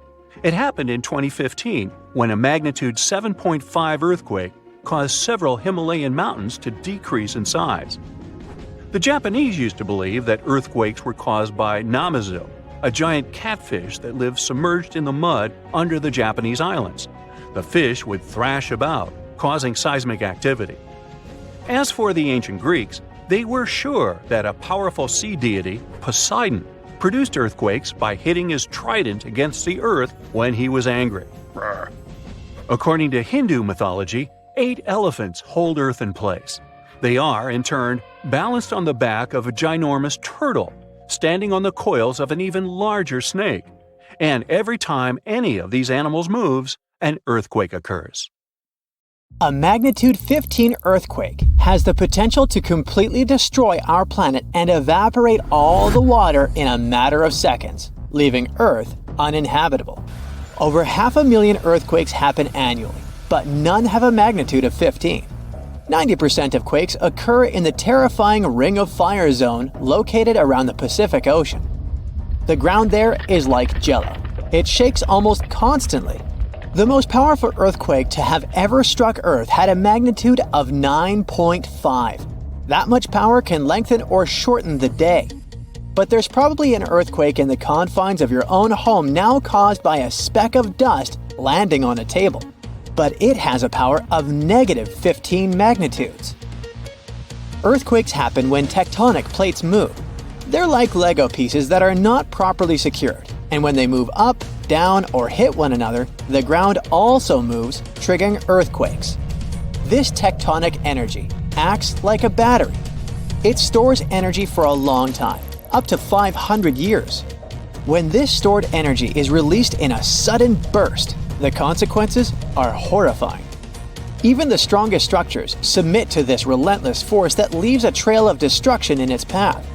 Speaker 1: It happened in 2015 when a magnitude 7.5 earthquake caused several Himalayan mountains to decrease in size. The Japanese used to believe that earthquakes were caused by namazu, a giant catfish that lives submerged in the mud under the Japanese islands. The fish would thrash about, causing seismic activity. As for the ancient Greeks, they were sure that a powerful sea deity, Poseidon, produced earthquakes by hitting his trident against the earth when he was angry. According to Hindu mythology, 8 elephants hold Earth in place. They are, in turn, balanced on the back of a ginormous turtle, standing on the coils of an even larger snake. And every time any of these animals moves, an earthquake occurs.
Speaker 3: A magnitude 15 earthquake has the potential to completely destroy our planet and evaporate all the water in a matter of seconds, leaving Earth uninhabitable. Over 500,000 earthquakes happen annually, but none have a magnitude of 15. 90% of quakes occur in the terrifying Ring of Fire zone located around the Pacific Ocean. The ground there is like jello. It shakes almost constantly. The most powerful earthquake to have ever struck Earth had a magnitude of 9.5. That much power can lengthen or shorten the day. But there's probably an earthquake in the confines of your own home now caused by a speck of dust landing on a table. But it has a power of negative 15 magnitudes. Earthquakes happen when tectonic plates move. They're like Lego pieces that are not properly secured, and when they move up, down, or hit one another, the ground also moves, triggering earthquakes. This tectonic energy acts like a battery. It stores energy for a long time, up to 500 years. When this stored energy is released in a sudden burst, the consequences are horrifying. Even the strongest structures submit to this relentless force that leaves a trail of destruction in its path.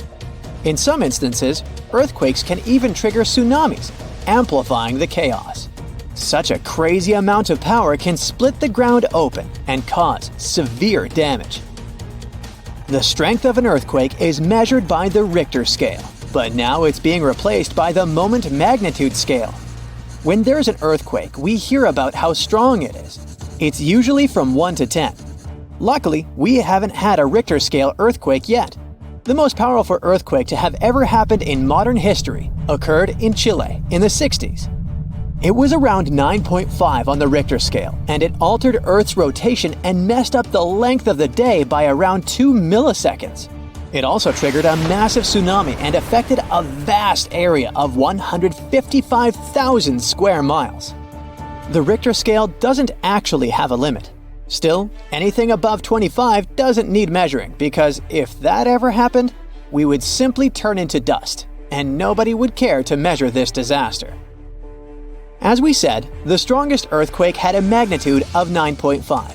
Speaker 3: In some instances, earthquakes can even trigger tsunamis, amplifying the chaos. Such a crazy amount of power can split the ground open and cause severe damage. The strength of an earthquake is measured by the Richter scale, but now it's being replaced by the moment magnitude scale. When there's an earthquake, we hear about how strong it is. It's usually from 1 to 10. Luckily, we haven't had a Richter scale earthquake yet. The most powerful earthquake to have ever happened in modern history occurred in Chile in the 60s. It was around 9.5 on the Richter scale, and it altered Earth's rotation and messed up the length of the day by around 2 milliseconds. It also triggered a massive tsunami and affected a vast area of 155,000 square miles. The Richter scale doesn't actually have a limit. Still, anything above 25 doesn't need measuring, because if that ever happened, we would simply turn into dust, and nobody would care to measure this disaster. As we said, the strongest earthquake had a magnitude of 9.5.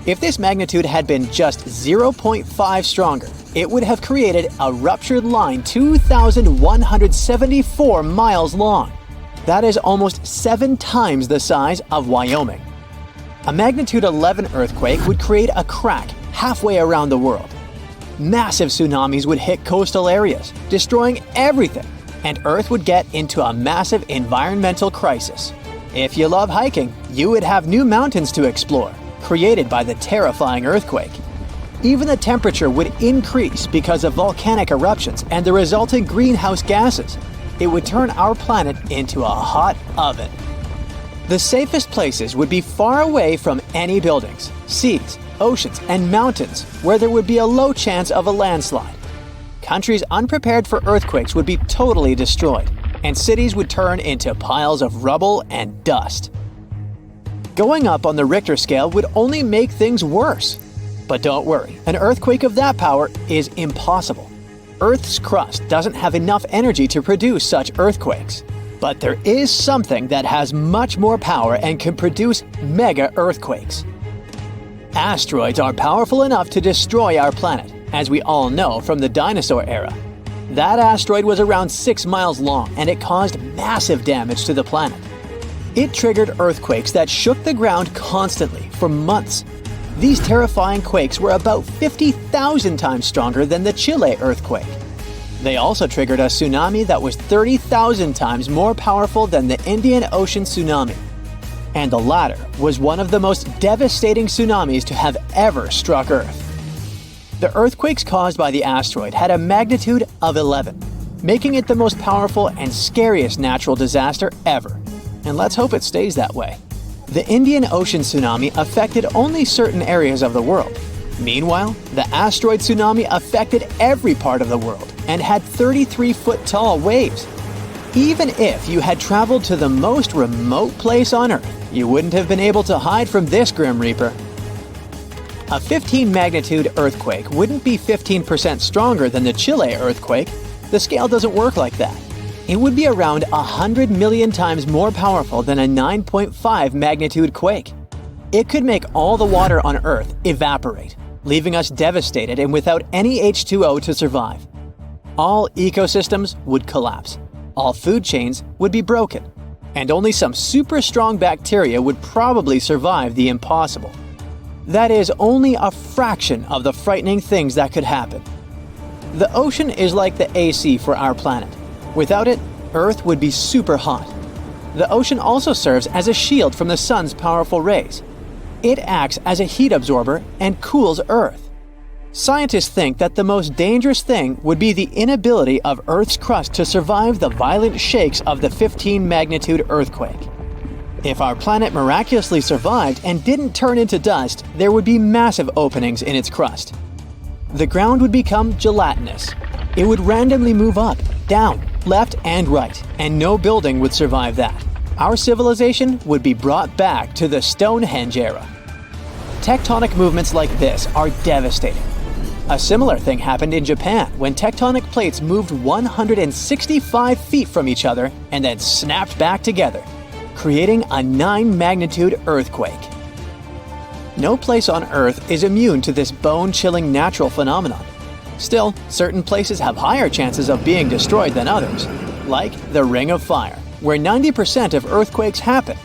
Speaker 3: If this magnitude had been just 0.5 stronger, it would have created a ruptured line 2,174 miles long. That is almost 7 times the size of Wyoming. A magnitude 11 earthquake would create a crack halfway around the world. Massive tsunamis would hit coastal areas, destroying everything, and Earth would get into a massive environmental crisis. If you love hiking, you would have new mountains to explore, created by the terrifying earthquake. Even the temperature would increase because of volcanic eruptions and the resulting greenhouse gases. It would turn our planet into a hot oven. The safest places would be far away from any buildings, seas, oceans, and mountains where there would be a low chance of a landslide. Countries unprepared for earthquakes would be totally destroyed, and cities would turn into piles of rubble and dust. Going up on the Richter scale would only make things worse. But don't worry, an earthquake of that power is impossible. Earth's crust doesn't have enough energy to produce such earthquakes. But there is something that has much more power and can produce mega earthquakes. Asteroids are powerful enough to destroy our planet, as we all know from the dinosaur era. That asteroid was around 6 miles long, and it caused massive damage to the planet. It triggered earthquakes that shook the ground constantly for months. These terrifying quakes were about 50,000 times stronger than the Chile earthquake. They also triggered a tsunami that was 30,000 times more powerful than the Indian Ocean tsunami. And the latter was one of the most devastating tsunamis to have ever struck Earth. The earthquakes caused by the asteroid had a magnitude of 11, making it the most powerful and scariest natural disaster ever. And let's hope it stays that way. The Indian Ocean tsunami affected only certain areas of the world. Meanwhile, the asteroid tsunami affected every part of the world and had 33-foot-tall waves. Even if you had traveled to the most remote place on Earth, you wouldn't have been able to hide from this Grim Reaper. A 15-magnitude earthquake wouldn't be 15% stronger than the Chile earthquake. The scale doesn't work like that. It would be around 100 million times more powerful than a 9.5 magnitude quake. It could make all the water on Earth evaporate, leaving us devastated and without any H2O to survive. All ecosystems would collapse, all food chains would be broken, and only some super strong bacteria would probably survive the impossible. That is only a fraction of the frightening things that could happen. The ocean is like the AC for our planet. Without it, Earth would be super hot. The ocean also serves as a shield from the sun's powerful rays. It acts as a heat absorber and cools Earth. Scientists think that the most dangerous thing would be the inability of Earth's crust to survive the violent shakes of the 15-magnitude earthquake. If our planet miraculously survived and didn't turn into dust, there would be massive openings in its crust. The ground would become gelatinous. It would randomly move up, down, left, and right, and no building would survive that. Our civilization would be brought back to the Stonehenge era. Tectonic movements like this are devastating. A similar thing happened in Japan when tectonic plates moved 165 feet from each other and then snapped back together, creating a 9-magnitude earthquake. No place on Earth is immune to this bone-chilling natural phenomenon. Still, certain places have higher chances of being destroyed than others, like the Ring of Fire, where 90% of earthquakes happen.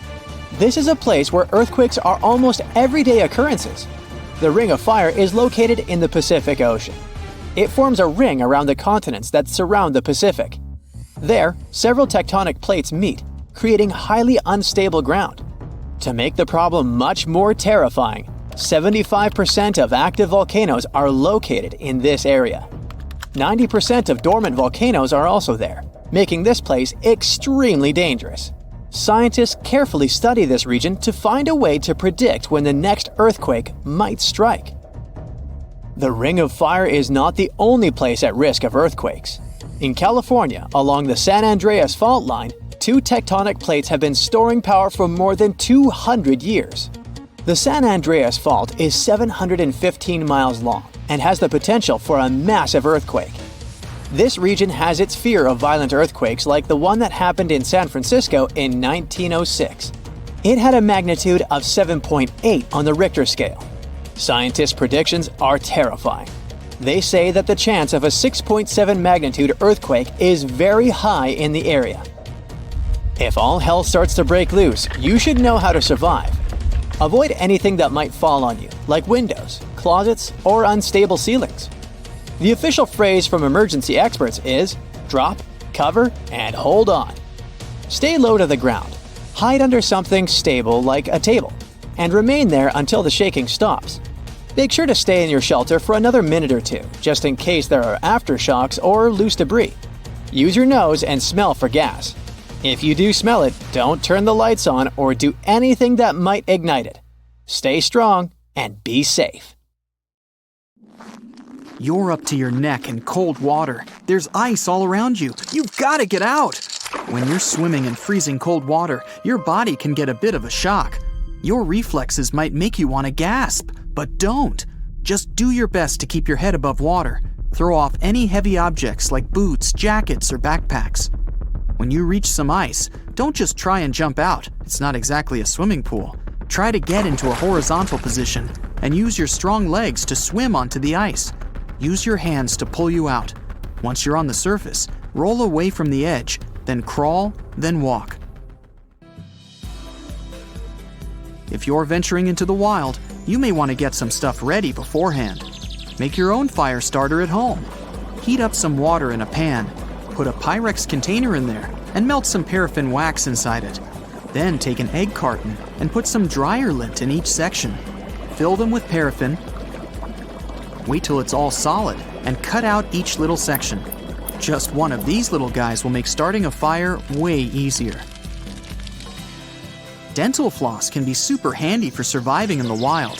Speaker 3: This is a place where earthquakes are almost everyday occurrences. The Ring of Fire is located in the Pacific Ocean. It forms a ring around the continents that surround the Pacific. There, several tectonic plates meet, creating highly unstable ground. To make the problem much more terrifying, 75% of active volcanoes are located in this area. 90% of dormant volcanoes are also there, making this place extremely dangerous. Scientists carefully study this region to find a way to predict when the next earthquake might strike. The Ring of Fire is not the only place at risk of earthquakes. In California, along the San Andreas fault line, two tectonic plates have been storing power for more than 200 years. The San Andreas Fault is 715 miles long and has the potential for a massive earthquake. This region has its fear of violent earthquakes like the one that happened in San Francisco in 1906. It had a magnitude of 7.8 on the Richter scale. Scientists' predictions are terrifying. They say that the chance of a 6.7 magnitude earthquake is very high in the area. If all hell starts to break loose, you should know how to survive. Avoid anything that might fall on you, like windows, closets, or unstable ceilings. The official phrase from emergency experts is drop, cover, and hold on. Stay low to the ground. Hide under something stable like a table, and remain there until the shaking stops. Make sure to stay in your shelter for another minute or two, just in case there are aftershocks or loose debris. Use your nose and smell for gas. If you do smell it, don't turn the lights on or do anything that might ignite it. Stay strong and be safe.
Speaker 2: You're up to your neck in cold water. There's ice all around you. You've got to get out. When you're swimming in freezing cold water, your body can get a bit of a shock. Your reflexes might make you want to gasp, but don't. Just do your best to keep your head above water. Throw off any heavy objects like boots, jackets, or backpacks. When you reach some ice, don't just try and jump out. It's not exactly a swimming pool. Try to get into a horizontal position and use your strong legs to swim onto the ice. Use your hands to pull you out. Once you're on the surface, roll away from the edge, then crawl, then walk. If you're venturing into the wild, you may want to get some stuff ready beforehand. Make your own fire starter at home. Heat up some water in a pan. Put a Pyrex container in there and melt some paraffin wax inside it. Then take an egg carton and put some dryer lint in each section. Fill them with paraffin. Wait till it's all solid and cut out each little section. Just one of these little guys will make starting a fire way easier. Dental floss can be super handy for surviving in the wild.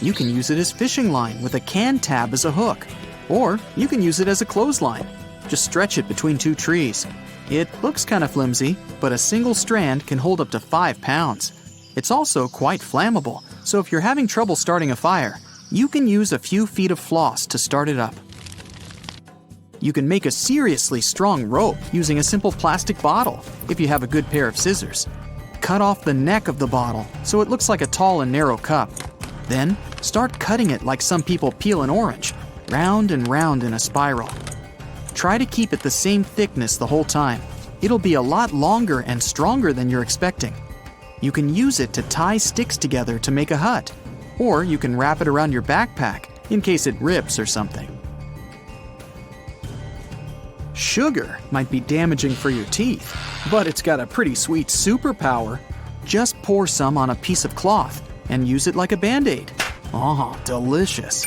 Speaker 2: You can use it as fishing line with a can tab as a hook, or you can use it as a clothesline. Just stretch it between two trees. It looks kind of flimsy, but a single strand can hold up to 5 pounds. It's also quite flammable, so if you're having trouble starting a fire, you can use a few feet of floss to start it up. You can make a seriously strong rope using a simple plastic bottle if you have a good pair of scissors. Cut off the neck of the bottle so it looks like a tall and narrow cup. Then start cutting it like some people peel an orange, round and round in a spiral. Try to keep it the same thickness the whole time. It'll be a lot longer and stronger than you're expecting. You can use it to tie sticks together to make a hut, or you can wrap it around your backpack in case it rips or something. Sugar might be damaging for your teeth, but it's got a pretty sweet superpower. Just pour some on a piece of cloth and use it like a Band-Aid. Oh, delicious.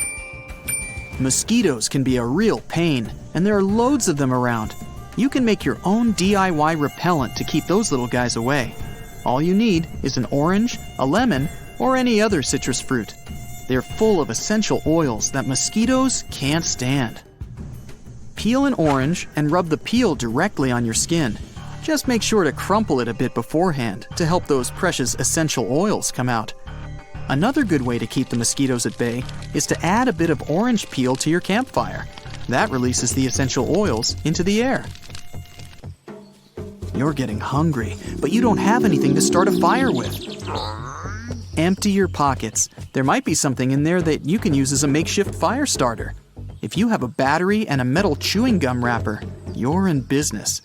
Speaker 2: Mosquitoes can be a real pain, and there are loads of them around. You can make your own DIY repellent to keep those little guys away. All you need is an orange, a lemon, or any other citrus fruit. They're full of essential oils that mosquitoes can't stand. Peel an orange and rub the peel directly on your skin. Just make sure to crumple it a bit beforehand to help those precious essential oils come out. Another good way to keep the mosquitoes at bay is to add a bit of orange peel to your campfire. That releases the essential oils into the air. You're getting hungry, but you don't have anything to start a fire with. Empty your pockets. There might be something in there that you can use as a makeshift fire starter. If you have a battery and a metal chewing gum wrapper, you're in business.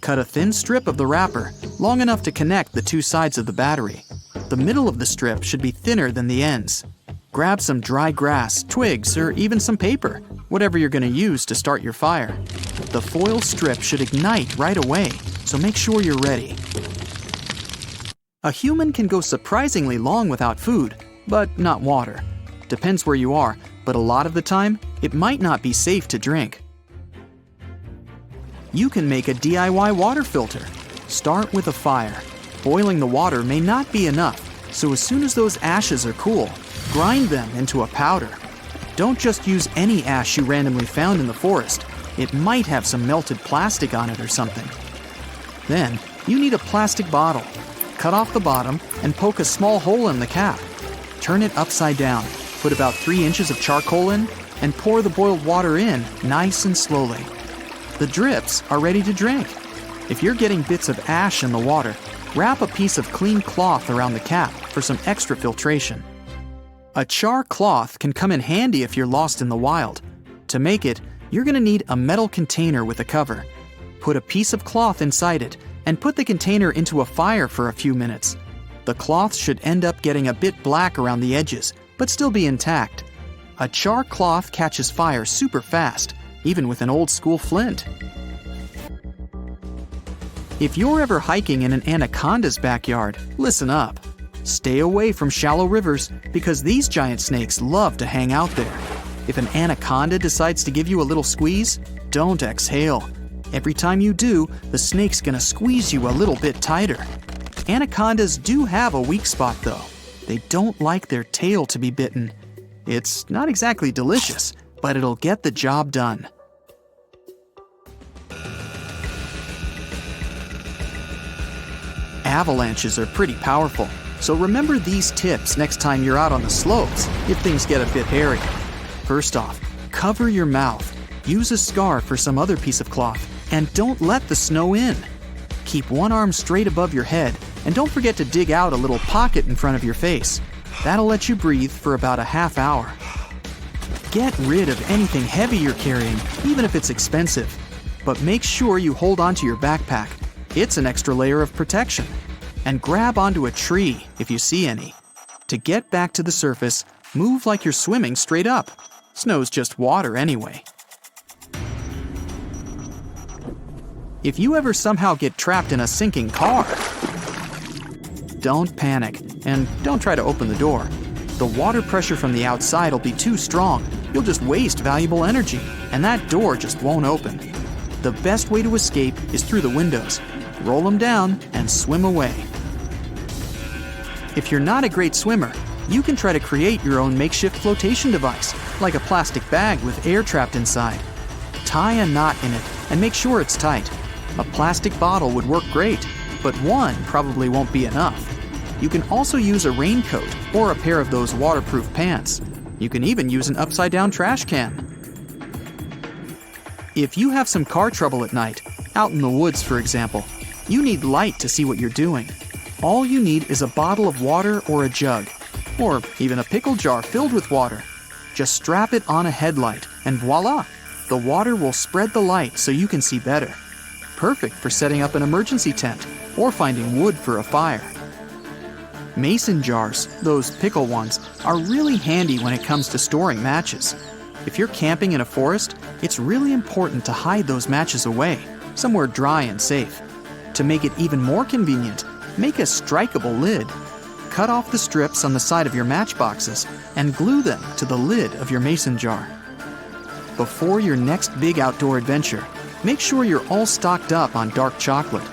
Speaker 2: Cut a thin strip of the wrapper, long enough to connect the two sides of the battery. The middle of the strip should be thinner than the ends. Grab some dry grass, twigs, or even some paper, whatever you're going to use to start your fire. The foil strip should ignite right away, so make sure you're ready. A human can go surprisingly long without food, but not water. Depends where you are, but a lot of the time, it might not be safe to drink. You can make a DIY water filter. Start with a fire. Boiling the water may not be enough, so as soon as those ashes are cool, grind them into a powder. Don't just use any ash you randomly found in the forest. It might have some melted plastic on it or something. Then, you need a plastic bottle. Cut off the bottom and poke a small hole in the cap. Turn it upside down, put about 3 inches of charcoal in, and pour the boiled water in nice and slowly. The drips are ready to drink. If you're getting bits of ash in the water, wrap a piece of clean cloth around the cap for some extra filtration. A char cloth can come in handy if you're lost in the wild. To make it, you're going to need a metal container with a cover. Put a piece of cloth inside it and put the container into a fire for a few minutes. The cloth should end up getting a bit black around the edges, but still be intact. A char cloth catches fire super fast, even with an old school flint. If you're ever hiking in an anaconda's backyard, listen up. Stay away from shallow rivers because these giant snakes love to hang out there. If an anaconda decides to give you a little squeeze, don't exhale. Every time you do, the snake's gonna squeeze you a little bit tighter. Anacondas do have a weak spot though. They don't like their tail to be bitten. It's not exactly delicious, but it'll get the job done. Avalanches are pretty powerful, so remember these tips next time you're out on the slopes if things get a bit hairy. First off, cover your mouth. Use a scarf or some other piece of cloth, and don't let the snow in. Keep one arm straight above your head, and don't forget to dig out a little pocket in front of your face. That'll let you breathe for about a half hour. Get rid of anything heavy you're carrying, even if it's expensive. But make sure you hold onto your backpack. It's an extra layer of protection. And grab onto a tree if you see any. To get back to the surface, move like you're swimming straight up. Snow's just water anyway. If you ever somehow get trapped in a sinking car, don't panic and don't try to open the door. The water pressure from the outside will be too strong. You'll just waste valuable energy, and that door just won't open. The best way to escape is through the windows. Roll them down and swim away. If you're not a great swimmer, you can try to create your own makeshift flotation device, like a plastic bag with air trapped inside. Tie a knot in it and make sure it's tight. A plastic bottle would work great, but one probably won't be enough. You can also use a raincoat or a pair of those waterproof pants. You can even use an upside-down trash can. If you have some car trouble at night, out in the woods for example, you need light to see what you're doing. All you need is a bottle of water or a jug, or even a pickle jar filled with water. Just strap it on a headlight, and voila! The water will spread the light so you can see better. Perfect for setting up an emergency tent or finding wood for a fire. Mason jars, those pickle ones, are really handy when it comes to storing matches. If you're camping in a forest, it's really important to hide those matches away, somewhere dry and safe. To make it even more convenient, make a strikeable lid. Cut off the strips on the side of your matchboxes and glue them to the lid of your mason jar. Before your next big outdoor adventure, make sure you're all stocked up on dark chocolate.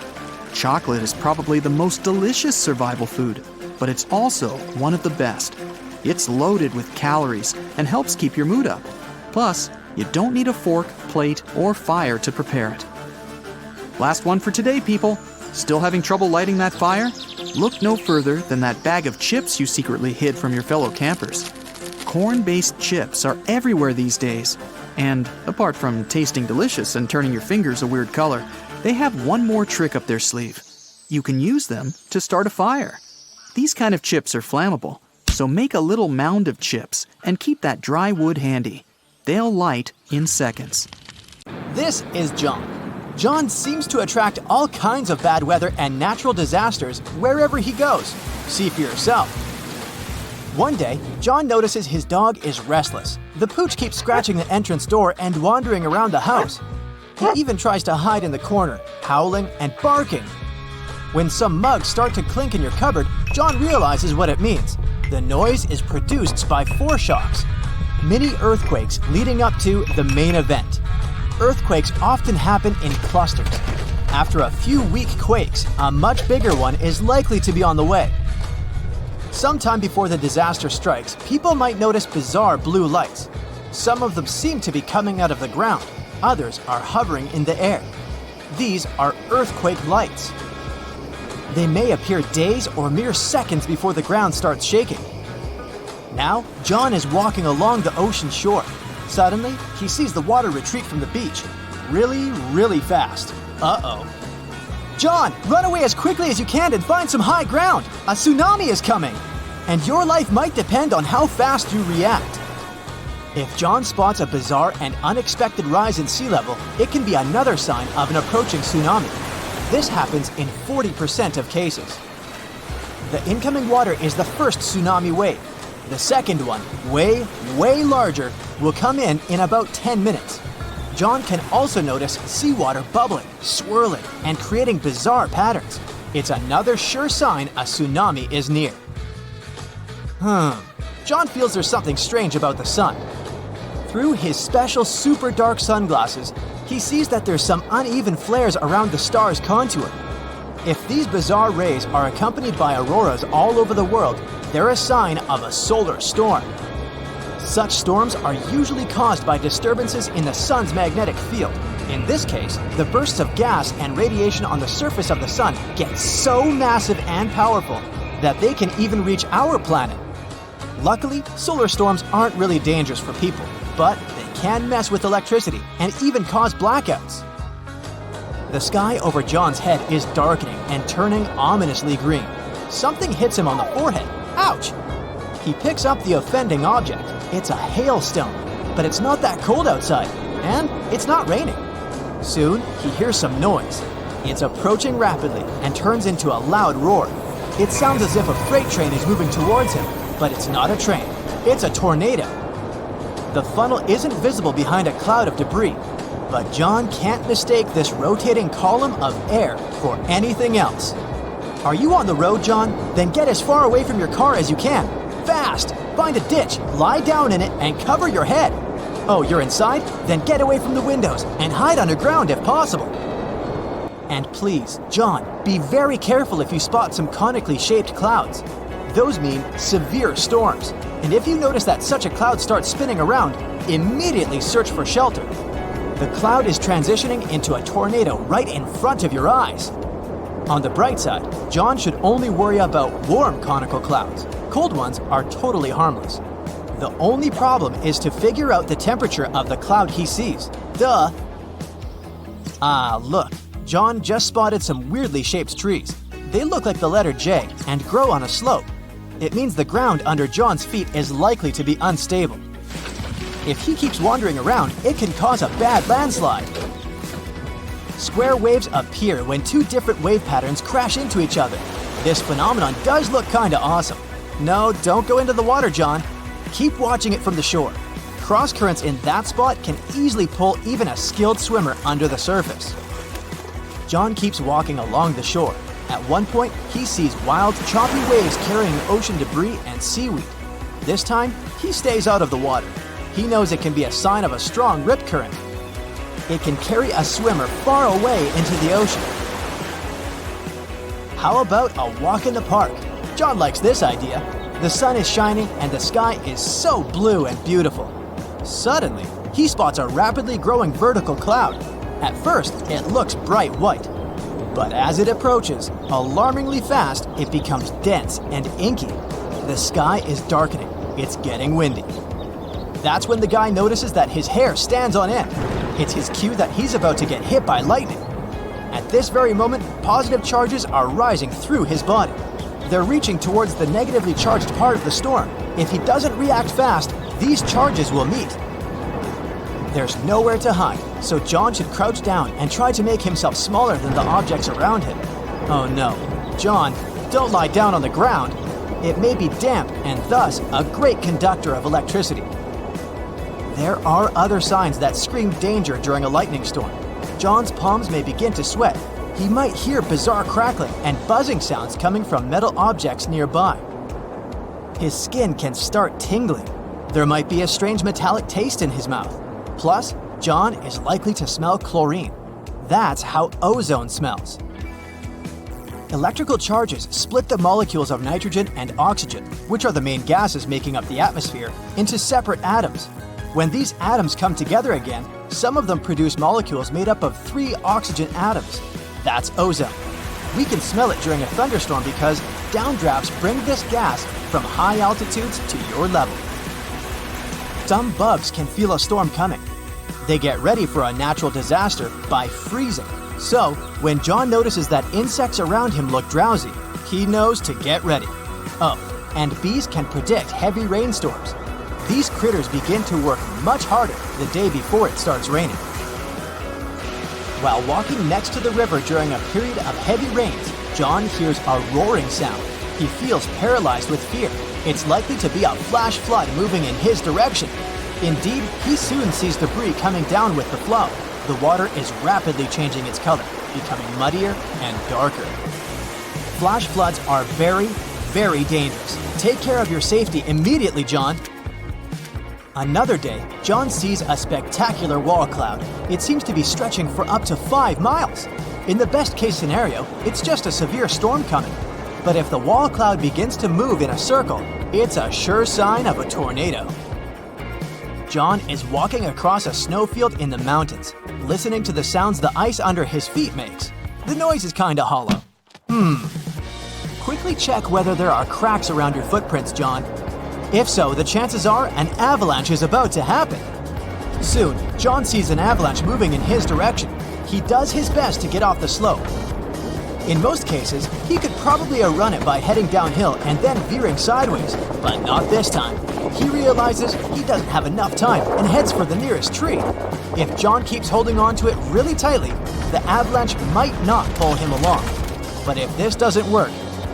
Speaker 2: Chocolate is probably the most delicious survival food, but it's also one of the best. It's loaded with calories and helps keep your mood up. Plus, you don't need a fork, plate, or fire to prepare it. Last one for today, people. Still having trouble lighting that fire? Look no further than that bag of chips you secretly hid from your fellow campers. Corn-based chips are everywhere these days. And apart from tasting delicious and turning your fingers a weird color, they have one more trick up their sleeve. You can use them to start a fire. These kind of chips are flammable, so make a little mound of chips and keep that dry wood handy. They'll light in seconds.
Speaker 3: This is John. John seems to attract all kinds of bad weather and natural disasters wherever he goes. See for yourself. One day, John notices his dog is restless. The pooch keeps scratching the entrance door and wandering around the house. He even tries to hide in the corner, howling and barking. When some mugs start to clink in your cupboard, John realizes what it means. The noise is produced by foreshocks, mini earthquakes leading up to the main event. Earthquakes often happen in clusters. After a few weak quakes, a much bigger one is likely to be on the way. Sometime before the disaster strikes, people might notice bizarre blue lights. Some of them seem to be coming out of the ground. Others are hovering in the air. These are earthquake lights. They may appear days or mere seconds before the ground starts shaking. Now, John is walking along the ocean shore. Suddenly, he sees the water retreat from the beach. Really fast. Uh-oh. John, run away as quickly as you can and find some high ground. A tsunami is coming. And your life might depend on how fast you react. If John spots a bizarre and unexpected rise in sea level, it can be another sign of an approaching tsunami. This happens in 40% of cases. The incoming water is the first tsunami wave. The second one, way larger, will come in about 10 minutes. John can also notice seawater bubbling, swirling, and creating bizarre patterns. It's another sure sign a tsunami is near. John feels there's something strange about the sun. Through his special super dark sunglasses, he sees that there's some uneven flares around the star's contour. If these bizarre rays are accompanied by auroras all over the world, they're a sign of a solar storm. Such storms are usually caused by disturbances in the sun's magnetic field. In this case, the bursts of gas and radiation on the surface of the sun get so massive and powerful that they can even reach our planet. Luckily, solar storms aren't really dangerous for people, but they can mess with electricity and even cause blackouts. The sky over John's head is darkening and turning ominously green. Something hits him on the forehead. Ouch! He picks up the offending object. It's a hailstone, but it's not that cold outside, and it's not raining. Soon, he hears some noise. It's approaching rapidly and turns into a loud roar. It sounds as if a freight train is moving towards him, but it's not a train. It's a tornado. The funnel isn't visible behind a cloud of debris, but John can't mistake this rotating column of air for anything else. Are you on the road, John? Then get as far away from your car as you can. Fast! Find a ditch, lie down in it, and cover your head. Oh, you're inside? Then get away from the windows and hide underground if possible. And please, John, be very careful if you spot some conically shaped clouds. Those mean severe storms. And if you notice that such a cloud starts spinning around, immediately search for shelter. The cloud is transitioning into a tornado right in front of your eyes. On the bright side, John should only worry about warm conical clouds. Cold ones are totally harmless. The only problem is to figure out the temperature of the cloud he sees. Duh! Ah, look. John just spotted some weirdly shaped trees. They look like the letter J and grow on a slope. It means the ground under John's feet is likely to be unstable. If he keeps wandering around, it can cause a bad landslide. Square waves appear when two different wave patterns crash into each other. This phenomenon does look kinda awesome. No, don't go into the water, John. Keep watching it from the shore. Cross currents in that spot can easily pull even a skilled swimmer under the surface. John keeps walking along the shore. At one point, he sees wild, choppy waves carrying ocean debris and seaweed. This time, he stays out of the water. He knows it can be a sign of a strong rip current. It can carry a swimmer far away into the ocean. How about a walk in the park? John likes this idea. The sun is shining and the sky is so blue and beautiful. Suddenly, he spots a rapidly growing vertical cloud. At first, it looks bright white. But as it approaches, alarmingly fast, it becomes dense and inky. The sky is darkening. It's getting windy. That's when the guy notices that his hair stands on end. It's his cue that he's about to get hit by lightning. At this very moment, positive charges are rising through his body. They're reaching towards the negatively charged part of the storm. If he doesn't react fast, these charges will meet. There's nowhere to hide, so John should crouch down and try to make himself smaller than the objects around him. Oh no. John, don't lie down on the ground. It may be damp and thus a great conductor of electricity. There are other signs that scream danger during a lightning storm. John's palms may begin to sweat. He might hear bizarre crackling and buzzing sounds coming from metal objects nearby. His skin can start tingling. There might be a strange metallic taste in his mouth. Plus, John is likely to smell chlorine. That's how ozone smells. Electrical charges split the molecules of nitrogen and oxygen, which are the main gases making up the atmosphere, into separate atoms. When these atoms come together again, some of them produce molecules made up of 3 oxygen atoms. That's ozone. We can smell it during a thunderstorm because downdrafts bring this gas from high altitudes to your level. Some bugs can feel a storm coming. They get ready for a natural disaster by freezing. So, when John notices that insects around him look drowsy, he knows to get ready. Oh, and bees can predict heavy rainstorms. These critters begin to work much harder the day before it starts raining. While walking next to the river during a period of heavy rains, John hears a roaring sound. He feels paralyzed with fear. It's likely to be a flash flood moving in his direction. Indeed, he soon sees debris coming down with the flow. The water is rapidly changing its color, becoming muddier and darker. Flash floods are very, very dangerous. Take care of your safety immediately, John. Another day, John sees a spectacular wall cloud. It seems to be stretching for up to 5 miles. In the best case scenario, it's just a severe storm coming. But if the wall cloud begins to move in a circle, it's a sure sign of a tornado. John is walking across a snowfield in the mountains, listening to the sounds the ice under his feet makes. The noise is kinda hollow. Quickly check whether there are cracks around your footprints, John. If so, the chances are an avalanche is about to happen. Soon, John sees an avalanche moving in his direction. He does his best to get off the slope. In most cases, he could probably outrun it by heading downhill and then veering sideways, but not this time. He realizes he doesn't have enough time and heads for the nearest tree. If John keeps holding on to it really tightly, the avalanche might not pull him along. But if this doesn't work,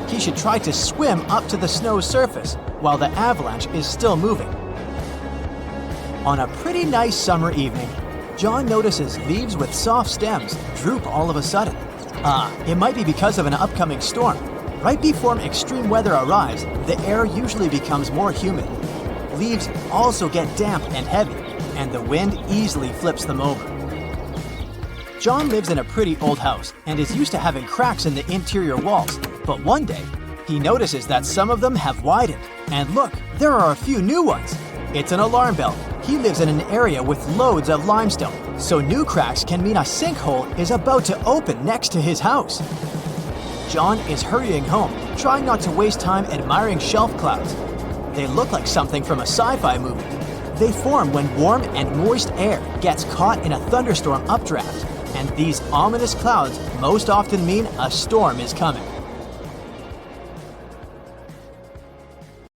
Speaker 3: he should try to swim up to the snow's surface while the avalanche is still moving. On a pretty nice summer evening, John notices leaves with soft stems droop all of a sudden. It might be because of an upcoming storm. Right before extreme weather arrives, the air usually becomes more humid. Leaves also get damp and heavy, and the wind easily flips them over. John lives in a pretty old house and is used to having cracks in the interior walls, but one day, he notices that some of them have widened. And look, there are a few new ones. It's an alarm bell. He lives in an area with loads of limestone, so new cracks can mean a sinkhole is about to open next to his house. John is hurrying home, trying not to waste time admiring shelf clouds. They look like something from a sci-fi movie. They form when warm and moist air gets caught in a thunderstorm updraft, and these ominous clouds most often mean a storm is coming.